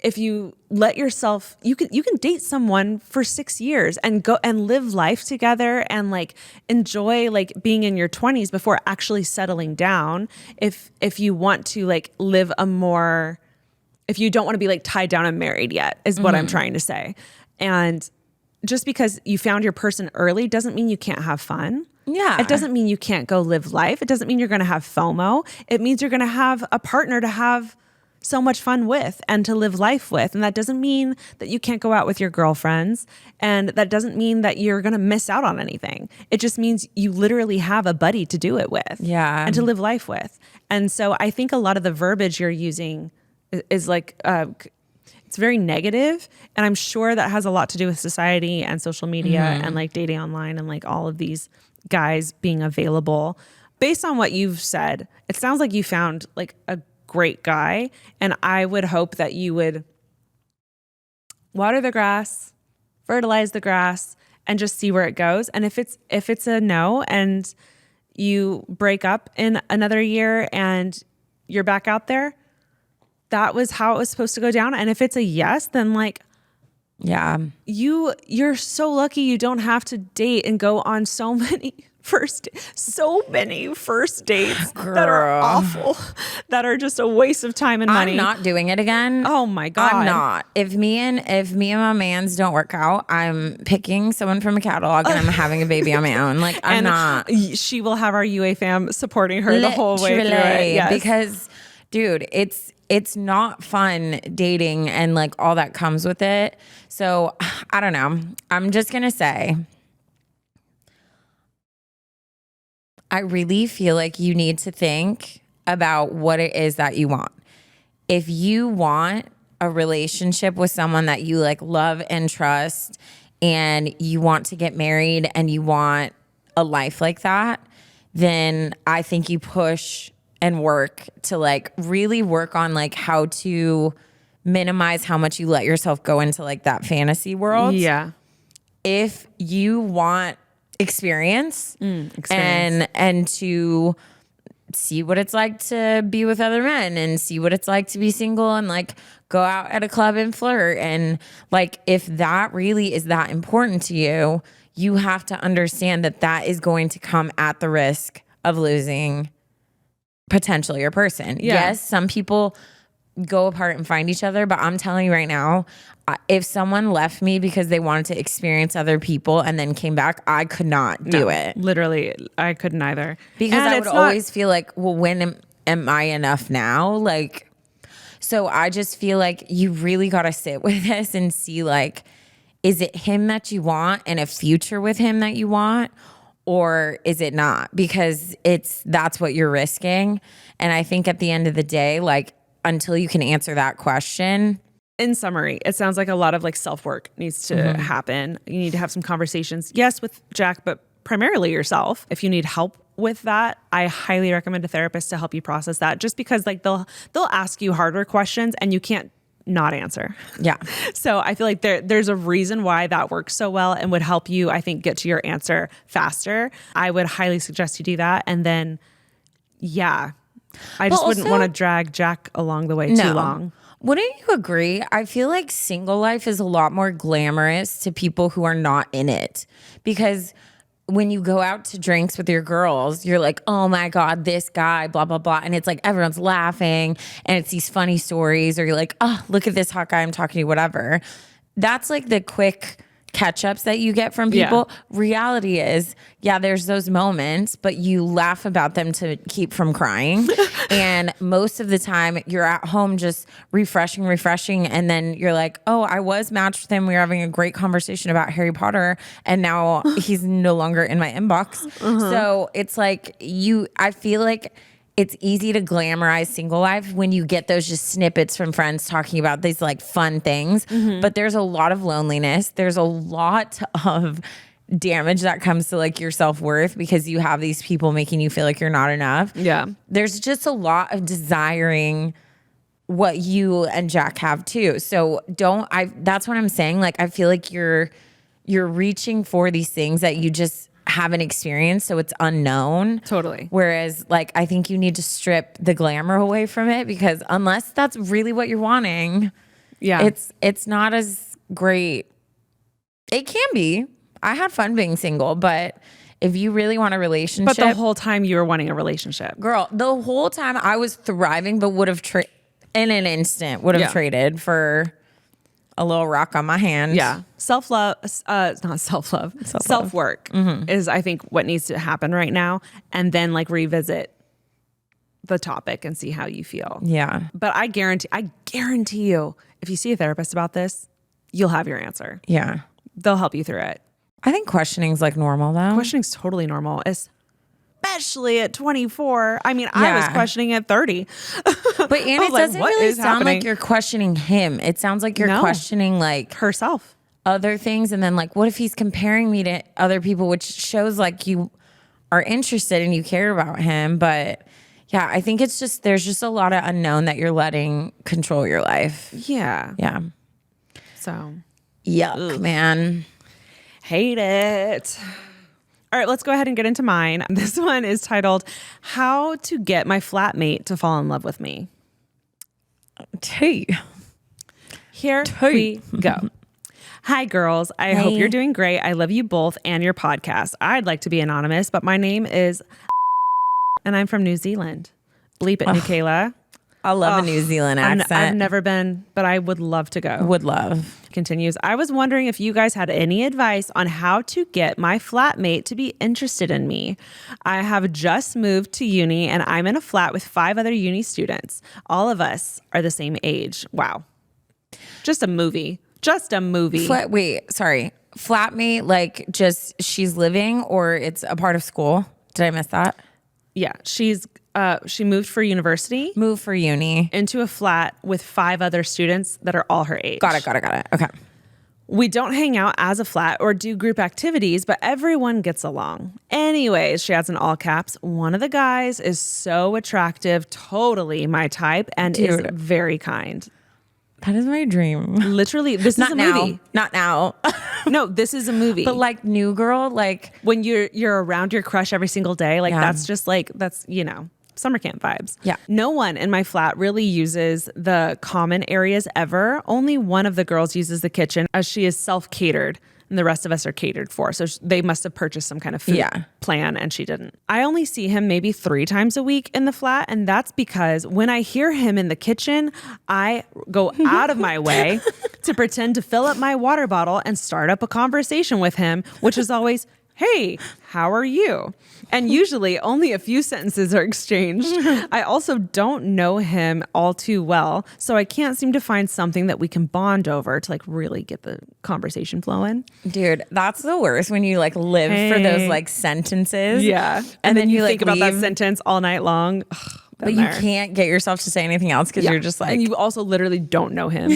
if you let yourself, you can date someone for 6 years and go and live life together and like enjoy like being in your 20s before actually settling down. If you want to like live a more, if you don't want to be like tied down and married yet, is what I'm trying to say. And just because you found your person early doesn't mean you can't have fun. Yeah. It doesn't mean you can't go live life. It doesn't mean you're going to have FOMO. It means you're going to have a partner to have so much fun with and to live life with. And that doesn't mean that you can't go out with your girlfriends. And that doesn't mean that you're going to miss out on anything. It just means you literally have a buddy to do it with. Yeah. And to live life with. And so I think a lot of the verbiage you're using is like, it's very negative, and I'm sure that has a lot to do with society and social media and like dating online and like all of these guys being available. Based on what you've said, it sounds like you found like a great guy, and I would hope that you would water the grass, fertilize the grass, and just see where it goes. And if it's a no and you break up in another year and you're back out there, that was how it was supposed to go down. And if it's a yes, then like, yeah, you're so lucky you don't have to date and go on so many first dates Girl. that are awful, that are just a waste of time and money. I'm not doing it again. Oh my God. I'm not. If me and my mans don't work out, I'm picking someone from a catalog and I'm having a baby on my own. Like I'm not. She will have our UA fam supporting her the whole way through it. Yes. Because dude, it's not fun dating and like all that comes with it. So I don't know. I'm just going to say, I really feel like you need to think about what it is that you want. If you want a relationship with someone that you like love and trust, and you want to get married and you want a life like that, then I think you push and work to like really work on like how to minimize how much you let yourself go into like that fantasy world. Yeah. If you want experience. And to see what it's like to be with other men and see what it's like to be single and like go out at a club and flirt. And like, if that really is that important to you, you have to understand that that is going to come at the risk of losing potentially your person. Yeah. Yes, some people go apart and find each other, but I'm telling you right now, if someone left me because they wanted to experience other people and then came back, I could not do it. Literally, I couldn't either. Because I would always feel like, well, when am I enough now? Like, so I just feel like you really got to sit with this and see like, is it him that you want and a future with him that you want? Or is it not? Because that's what you're risking. And I think at the end of the day, like, until you can answer that question, in summary, it sounds like a lot of like self-work needs to happen. You need to have some conversations, yes, with Jack, but primarily yourself. If you need help with that, I highly recommend a therapist to help you process that, just because like they'll ask you harder questions and you can't not answer. Yeah. So I feel like there's a reason why that works so well and would help you, I think, get to your answer faster. I would highly suggest you do that. And then, yeah, I just wouldn't want to drag Jack along the way too long. Wouldn't you agree? I feel like single life is a lot more glamorous to people who are not in it, because when you go out to drinks with your girls, you're like, oh my God, this guy, blah, blah, blah. And it's like everyone's laughing and it's these funny stories, or you're like, oh, look at this hot guy I'm talking to, whatever. That's like the quick catch-ups that you get from people. Yeah. Reality is, yeah, there's those moments, but you laugh about them to keep from crying. And most of the time you're at home just refreshing. And then you're like, oh, I was matched with him. We were having a great conversation about Harry Potter. And now he's no longer in my inbox. So it's like I feel like it's easy to glamorize single life when you get those just snippets from friends talking about these like fun things. But there's a lot of loneliness. There's a lot of damage that comes to like your self-worth because you have these people making you feel like you're not enough. Yeah. There's just a lot of desiring what you and Jack have too. So that's what I'm saying. Like, I feel like you're reaching for these things that you just haven't experienced, so it's unknown. Totally. Whereas like I think you need to strip the glamour away from it, because unless that's really what you're wanting, it's not as great. It can be. I had fun being single, but if you really want a relationship, but the whole time you were wanting a relationship, girl, the whole time I was thriving, but would have in an instant would have traded for a little rock on my hand. Yeah. Self-love, not self-love, self-work is, I think, what needs to happen right now. And then like revisit the topic and see how you feel. Yeah. But I guarantee you, if you see a therapist about this, you'll have your answer. Yeah. They'll help you through it. I think questioning's like normal though. Questioning's totally normal. Especially at 24. I mean, I was questioning at 30. But Anne, it doesn't really sound like you're questioning him. It sounds like you're questioning like herself, other things. And then like, what if he's comparing me to other people, which shows like you are interested and you care about him. But yeah, I think there's just a lot of unknown that you're letting control your life. Yeah. Yeah. So yuck, man. Hate it. All right, let's go ahead and get into mine. This one is titled, How to Get My Flatmate to Fall in Love with Me. Here we go. Hi, girls. I hope you're doing great. I love you both and your podcast. I'd like to be anonymous, but my name is and I'm from New Zealand. Bleep it, Michaela. I love a New Zealand accent. I've never been, but I would love to go. Would love. Continues. I was wondering if you guys had any advice on how to get my flatmate to be interested in me. I have just moved to uni and I'm in a flat with 5 other uni students. All of us are the same age. Wow. Just a movie. Wait, sorry. Flatmate, like just she's living or it's a part of school? Did I miss that? Yeah. She moved for university. Moved for uni. Into a flat with 5 other students that are all her age. Got it. Okay. We don't hang out as a flat or do group activities, but everyone gets along. Anyways, she adds in all caps, one of the guys is so attractive, totally my type, and is very kind. That is my dream. Literally, this is a movie. Not now. No, this is a movie. But like New Girl, like when you're around your crush every single day, like that's just like, that's, summer camp vibes. Yeah. No one in my flat really uses the common areas ever. Only one of the girls uses the kitchen, as she is self-catered and the rest of us are catered for. So they must have purchased some kind of food plan and she didn't. I only see him maybe 3 times a week in the flat. And that's because when I hear him in the kitchen, I go out of my way to pretend to fill up my water bottle and start up a conversation with him, which is always, hey, how are you? And usually only a few sentences are exchanged. I also don't know him all too well, so I can't seem to find something that we can bond over to like really get the conversation flowing. Dude, that's the worst when you like live for those like sentences. Yeah. And then you think about that sentence all night long. But you can't get yourself to say anything else because you're just like... And you also literally don't know him.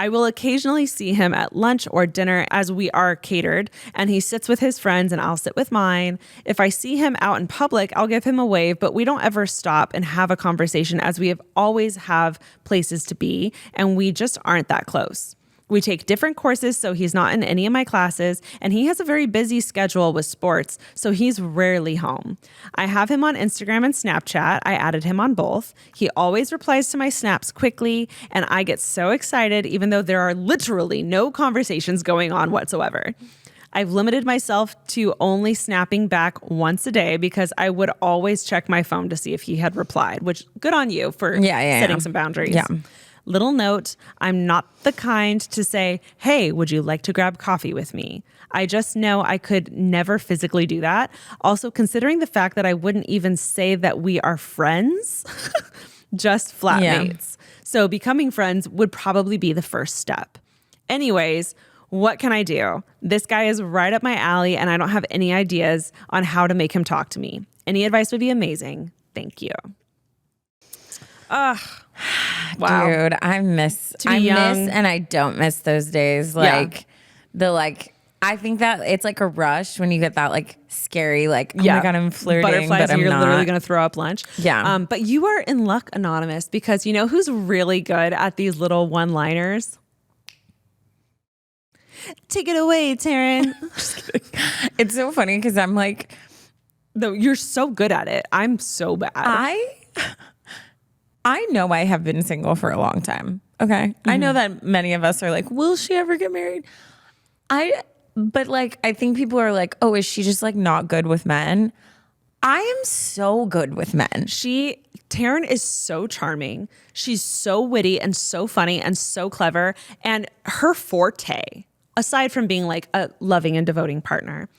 I will occasionally see him at lunch or dinner as we are catered, and he sits with his friends and I'll sit with mine. If I see him out in public, I'll give him a wave, but we don't ever stop and have a conversation as we have always have places to be, and we just aren't that close. We take different courses, so he's not in any of my classes, and he has a very busy schedule with sports, so he's rarely home. I have him on Instagram and Snapchat. I added him on both. He always replies to my snaps quickly, and I get so excited even though there are literally no conversations going on whatsoever. I've limited myself to only snapping back once a day because I would always check my phone to see if he had replied, which good on you for setting some boundaries. Yeah. Little note, I'm not the kind to say, hey, would you like to grab coffee with me? I just know I could never physically do that. Also, considering the fact that I wouldn't even say that we are friends, just flatmates. So becoming friends would probably be the first step. Anyways, what can I do? This guy is right up my alley and I don't have any ideas on how to make him talk to me. Any advice would be amazing. Thank you. Wow. Dude, I miss and I don't miss those days. Like I think that it's like a rush when you get that like scary, like, oh my God, I'm flirting, butterflies, but I'm you're not. literally going to throw up lunch. Yeah. But you are in luck, Anonymous, because you know who's really good at these little one-liners? Take it away, Taryn. Just kidding. It's so funny because I'm like, no, you're so good at it. I'm so bad. I know I have been single for a long time. Okay. Mm-hmm. I know that many of us are like, will she ever get married? But like, I think people are like, oh, is she just like not good with men? I am so good with men. Taryn is so charming. She's so witty and so funny and so clever. And her forte, aside from being like a loving and devoting partner,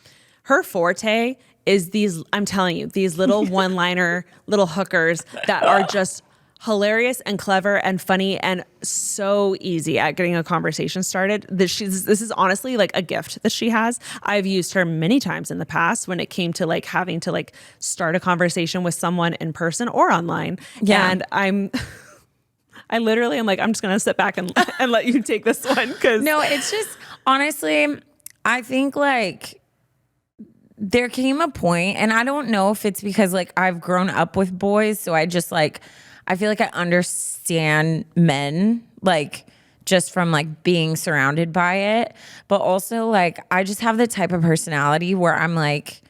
her forte is these, I'm telling you, these little one-liner, little hookers that are just hilarious and clever and funny and so easy at getting a conversation started. This is honestly like a gift that she has. I've used her many times in the past when it came to like having to like start a conversation with someone in person or online. Yeah. And I literally am like, I'm just going to sit back and let you take this one. No, it's just, honestly, I think like there came a point, and I don't know if it's because like I've grown up with boys. So I just like, I feel like I understand men, like just from like being surrounded by it. But also like, I just have the type of personality where I'm like,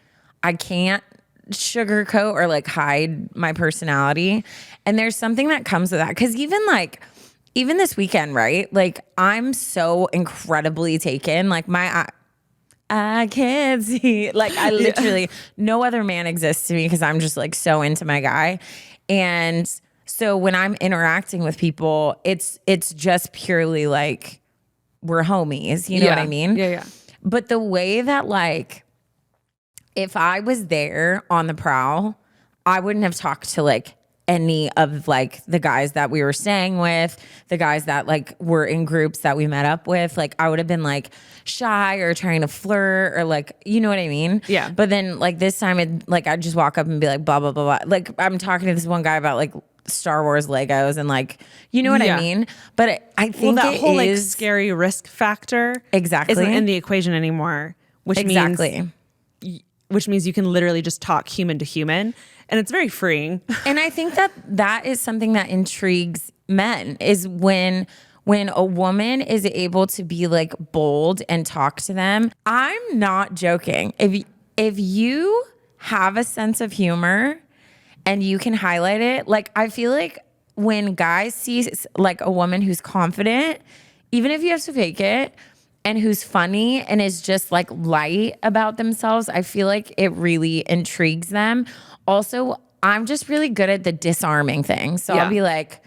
I can't sugarcoat or like hide my personality. And there's something that comes with that. Cause even this weekend, right? Like I'm so incredibly taken. Like I can't see. Like I literally, no other man exists to me because I'm just like so into my guy. And so when I'm interacting with people, it's just purely like we're homies. You know what I mean? Yeah. But the way that like, if I was there on the prowl, I wouldn't have talked to like any of like the guys that we were staying with, the guys that like were in groups that we met up with. Like I would have been like shy or trying to flirt or like, you know what I mean? Yeah. But then like this time I'd just walk up and be like, blah, blah, blah, blah. Like I'm talking to this one guy about like Star Wars Legos and like, you know what I mean? But I think that whole like scary risk factor exactly isn't in the equation anymore, which means you can literally just talk human to human, and it's very freeing. And I think that is something that intrigues men is when a woman is able to be like bold and talk to them. I'm not joking. If you have a sense of humor and you can highlight it, like I feel like when guys see like a woman who's confident, even if you have to fake it, and who's funny and is just like light about themselves, I feel like it really intrigues them. Also, I'm just really good at the disarming thing. So I'll be like,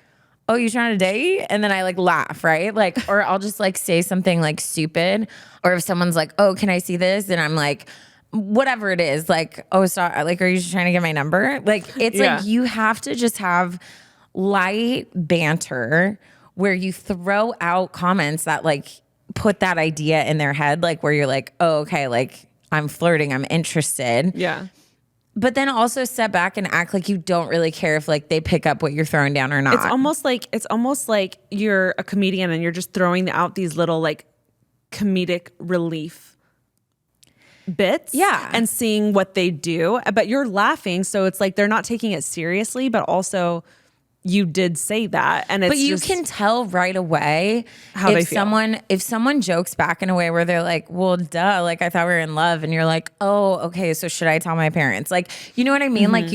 oh, you trying to date? And then I like laugh, right? Like, or I'll just like say something like stupid. Or if someone's like, oh, can I see this? And I'm like, whatever it is, like, oh, sorry, like, are you just trying to get my number? Like, it's like you have to just have light banter where you throw out comments that like put that idea in their head, like where you're like, oh, okay, like I'm flirting, I'm interested. Yeah. But then also step back and act like you don't really care if like they pick up what you're throwing down or not. It's almost like you're a comedian and you're just throwing out these little like comedic relief bits, and seeing what they do. But you're laughing, so it's like they're not taking it seriously, but also you did say that, and but you can tell right away how they feel. If someone jokes back in a way where they're like, well, duh, like I thought we were in love, and you're like, oh, okay, so should I tell my parents? Like, you know what I mean? Like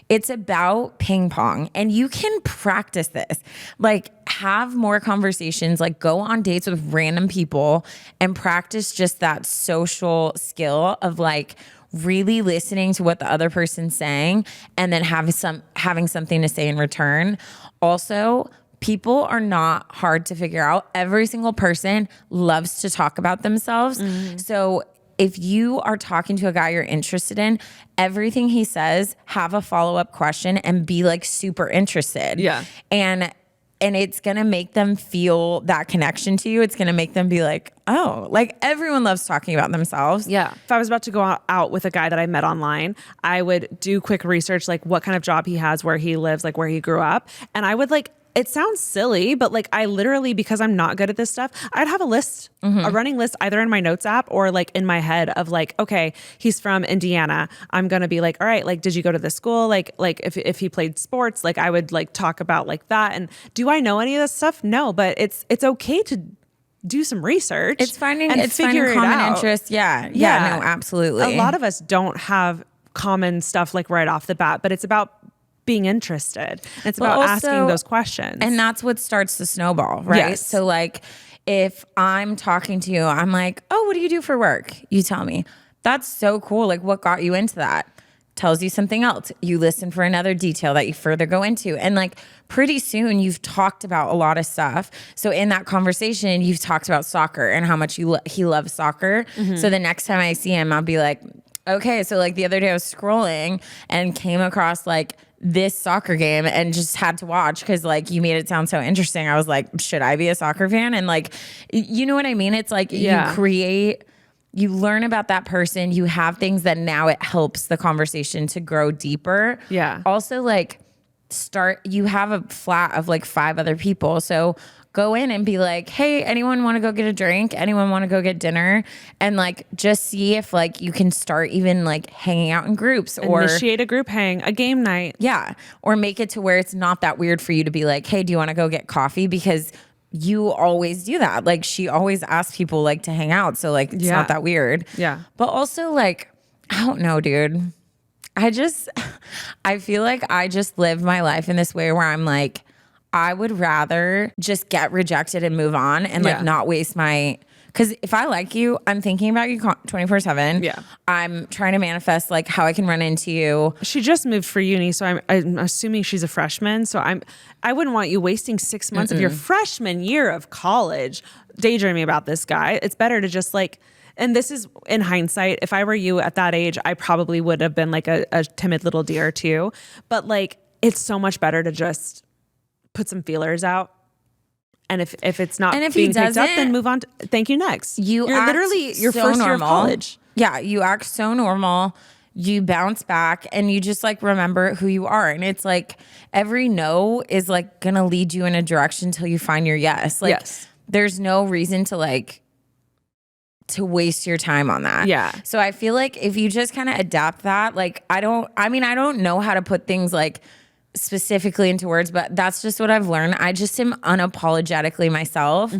it's about ping pong, and you can practice this. Like, have more conversations, like go on dates with random people and practice just that social skill of like really listening to what the other person's saying and then having something to say in return. Also, people are not hard to figure out. Every single person loves to talk about themselves. So if you are talking to a guy you're interested in, everything he says, have a follow-up question and be like super interested. Yeah. And it's going to make them feel that connection to you. It's going to make them be like, oh, like everyone loves talking about themselves. Yeah. If I was about to go out with a guy that I met online, I would do quick research, like what kind of job he has, where he lives, like where he grew up. And I would like, it sounds silly, but like I literally, because I'm not good at this stuff, I'd have a list, a running list either in my notes app or like in my head of like, okay, he's from Indiana. I'm going to be like, all right, like, did you go to this school? Like if he played sports, like I would like talk about like that. And do I know any of this stuff? No, but it's okay to do some research. It's finding common interest. Yeah. No, absolutely. A lot of us don't have common stuff like right off the bat, but it's about being interested. It's about asking those questions. And that's what starts the snowball, right? Yes. So like if I'm talking to you, I'm like, oh, what do you do for work? You tell me. That's so cool. Like what got you into that? Tells you something else. You listen for another detail that you further go into. And like pretty soon you've talked about a lot of stuff. So in that conversation, you've talked about soccer and how much he loves soccer. So the next time I see him, I'll be like, okay, so like the other day I was scrolling and came across like this soccer game and just had to watch because like you made it sound so interesting. I was like, should I be a soccer fan? And like, you know what I mean? It's like you learn about that person. You have things that now it helps the conversation to grow deeper. Yeah. Also like you have a flat of like 5 other people. So go in and be like, hey, anyone want to go get a drink? Anyone want to go get dinner? And like, just see if like you can start even like hanging out in groups or initiate a group hang, a game night. Yeah. Or make it to where it's not that weird for you to be like, hey, do you want to go get coffee? Because you always do that. Like she always asks people like to hang out. So like, it's not that weird. Yeah. But also like, I don't know, dude. I feel like I just live my life in this way where I'm like, I would rather just get rejected and move on and like not waste because if I like you, I'm thinking about you 24/7. Yeah. I'm trying to manifest like how I can run into you. She just moved for uni, so I'm assuming she's a freshman. So I wouldn't want you wasting 6 months of your freshman year of college daydreaming about this guy. It's better to just like, and this is in hindsight, if I were you at that age, I probably would have been like a timid little deer too. But like, it's so much better to just put some feelers out. And if it's not being picked up, then move on. Thank you, next. You're literally your first year of college. Yeah, you act so normal. You bounce back and you just like remember who you are. And it's like every no is like going to lead you in a direction until you find your yes. Like there's no reason to like to waste your time on that. Yeah. So I feel like if you just kind of adapt that, like I don't know how to put things like specifically into words, but that's just what I've learned. I just am unapologetically myself,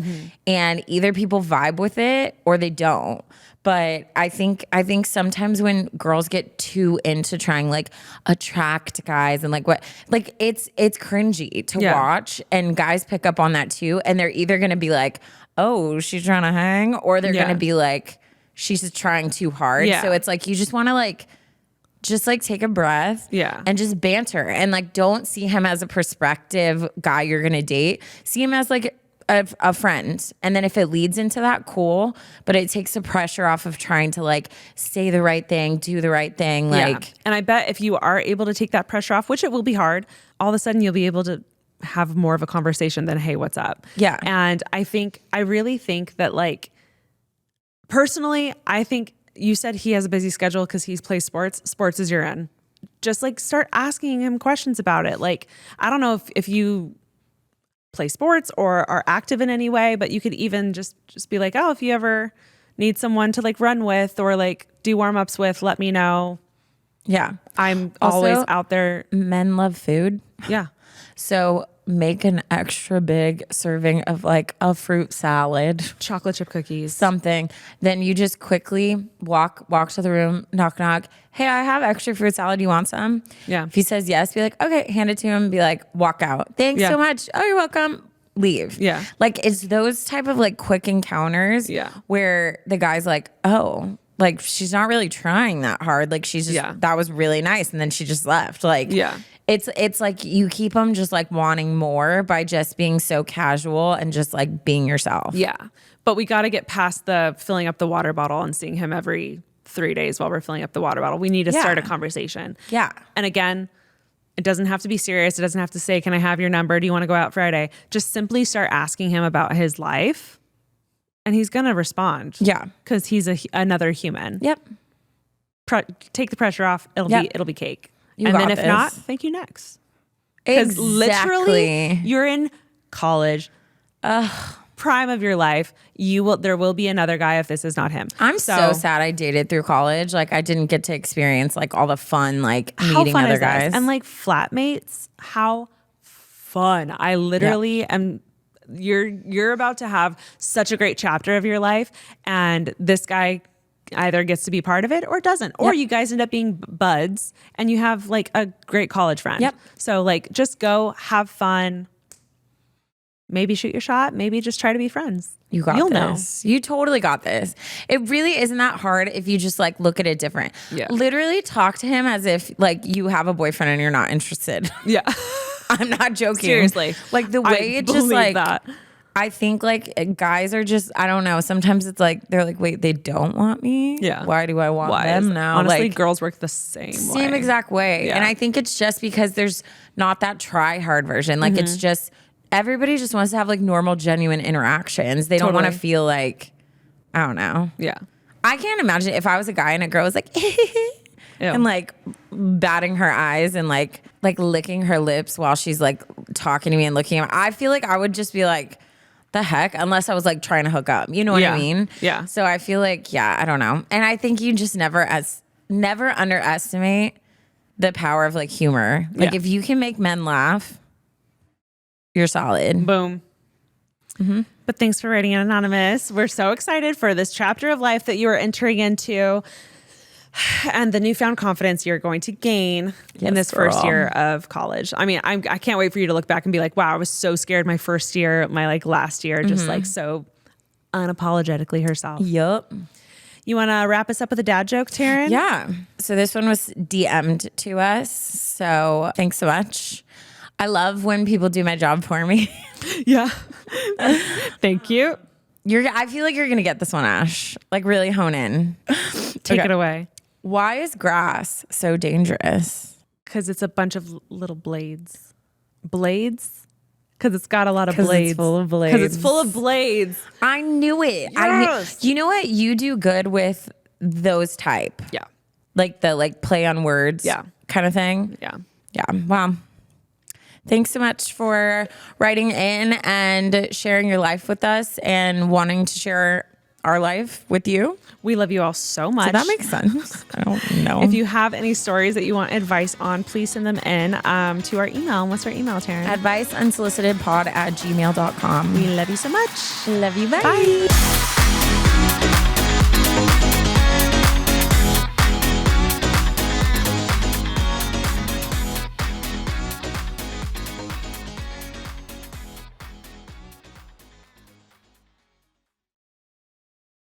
and either people vibe with it or they don't. But I think sometimes when girls get too into trying like attract guys and like what, like it's cringy to watch, and guys pick up on that too, and they're either going to be like, oh, she's trying to hang, or they're going to be like, she's just trying too hard. So it's like you just want to like just like take a breath and just banter, and like don't see him as a prospective guy you're gonna date. See him as like a friend, and then if it leads into that, cool, but it takes the pressure off of trying to like say the right thing, do the right thing. Like, and I bet if you are able to take that pressure off, which it will be hard, all of a sudden you'll be able to have more of a conversation than, hey, what's up? And I really think that like personally, I think you said he has a busy schedule because he plays sports. Sports is your in. Just like start asking him questions about it. Like, I don't know if you play sports or are active in any way, but you could even just be like, oh, if you ever need someone to like run with or like do warm-ups with, let me know. Yeah. I'm Also, always out there. Men love food. Yeah. So make an extra big serving of like a fruit salad, Chocolate chip cookies. something. Then you just quickly walk to the room, knock, knock. Hey, I have extra fruit salad. You want some? Yeah. If he says yes, be like, okay, hand it to him. Be like, walk out. Thanks Yeah. so much. Oh, you're welcome. Leave. Yeah. Like it's those type of like quick encounters Yeah. where the guy's like, oh, like she's not really trying that hard. Like she's just, that was really nice. And then she just left. Like, Yeah. It's like you keep them just like wanting more by just being so casual and just like being yourself. Yeah. But we got to get past the filling up the water bottle and seeing him every 3 days while we're filling up the water bottle. We need to start a conversation. Yeah. And again, it doesn't have to be serious. It doesn't have to say, can I have your number? Do you want to go out Friday? Just simply start asking him about his life and he's going to respond. Yeah. Because he's another human. Yep. Take the pressure off. It'll be cake. You and got then if this. not, thank you next. Because literally you're in college, prime of your life. There will be another guy if this is not him. I'm so sad I dated through college. Like I didn't get to experience like all the fun, like meeting fun other is this? guys. And like flatmates, how fun. I literally am. You're about to have such a great chapter of your life, and this guy either gets to be part of it or doesn't, or you guys end up being buds and you have like a great college friend. Yep. So like just go have fun, maybe shoot your shot, maybe just try to be friends. You'll know. You totally got this. It really isn't that hard if you just like look at it different. Yeah. Literally talk to him as if like you have a boyfriend and you're not interested. Yeah. I'm not joking. Seriously. Like the way it just like that. I think like guys are just, I don't know. Sometimes it's like, they're like, wait, they don't want me? Yeah. Why do I want them now? Honestly, like, girls work the same way. exact way. Yeah. And I think it's just because there's not that try hard version. Like it's just, everybody just wants to have like normal, genuine interactions. They don't want to feel like, I don't know. Yeah. I can't imagine if I was a guy and a girl was like, and like batting her eyes and like licking her lips while she's like talking to me and looking at me. I feel like I would just be like, the heck, unless I was like trying to hook up. You know what I mean? Yeah. So I feel like, I don't know. And I think you just never underestimate the power of like humor. Like if you can make men laugh, you're solid. Boom. Mm-hmm. But thanks for writing in, Anonymous. We're so excited for this chapter of life that you are entering into and the newfound confidence you're going to gain in this first year of college. I mean, I can't wait for you to look back and be like, wow, I was so scared my first year, my like last year, just like so unapologetically herself. Yup. You want to wrap us up with a dad joke, Taryn? Yeah. So this one was DM'd to us. So thanks so much. I love when people do my job for me. Yeah. Thank you. I feel like you're going to get this one, Ash. Like really hone in. Take it away. Why is grass so dangerous? Because it's a bunch of little blades. Blades? Because it's got a lot of blades. It's full of blades. Because it's full of blades. I knew it. Yes. You know what? You do good with those type. Yeah. Like the like play on words. Yeah. Kind of thing. Yeah. Yeah. Wow. Thanks so much for writing in and sharing your life with us and wanting to share our life with you. We love you all so much. So that makes sense. I don't know. If you have any stories that you want advice on, please send them in to our email. What's our email, Taryn? adviceunsolicitedpod@gmail.com. We love you so much. Love you. Bye. Bye.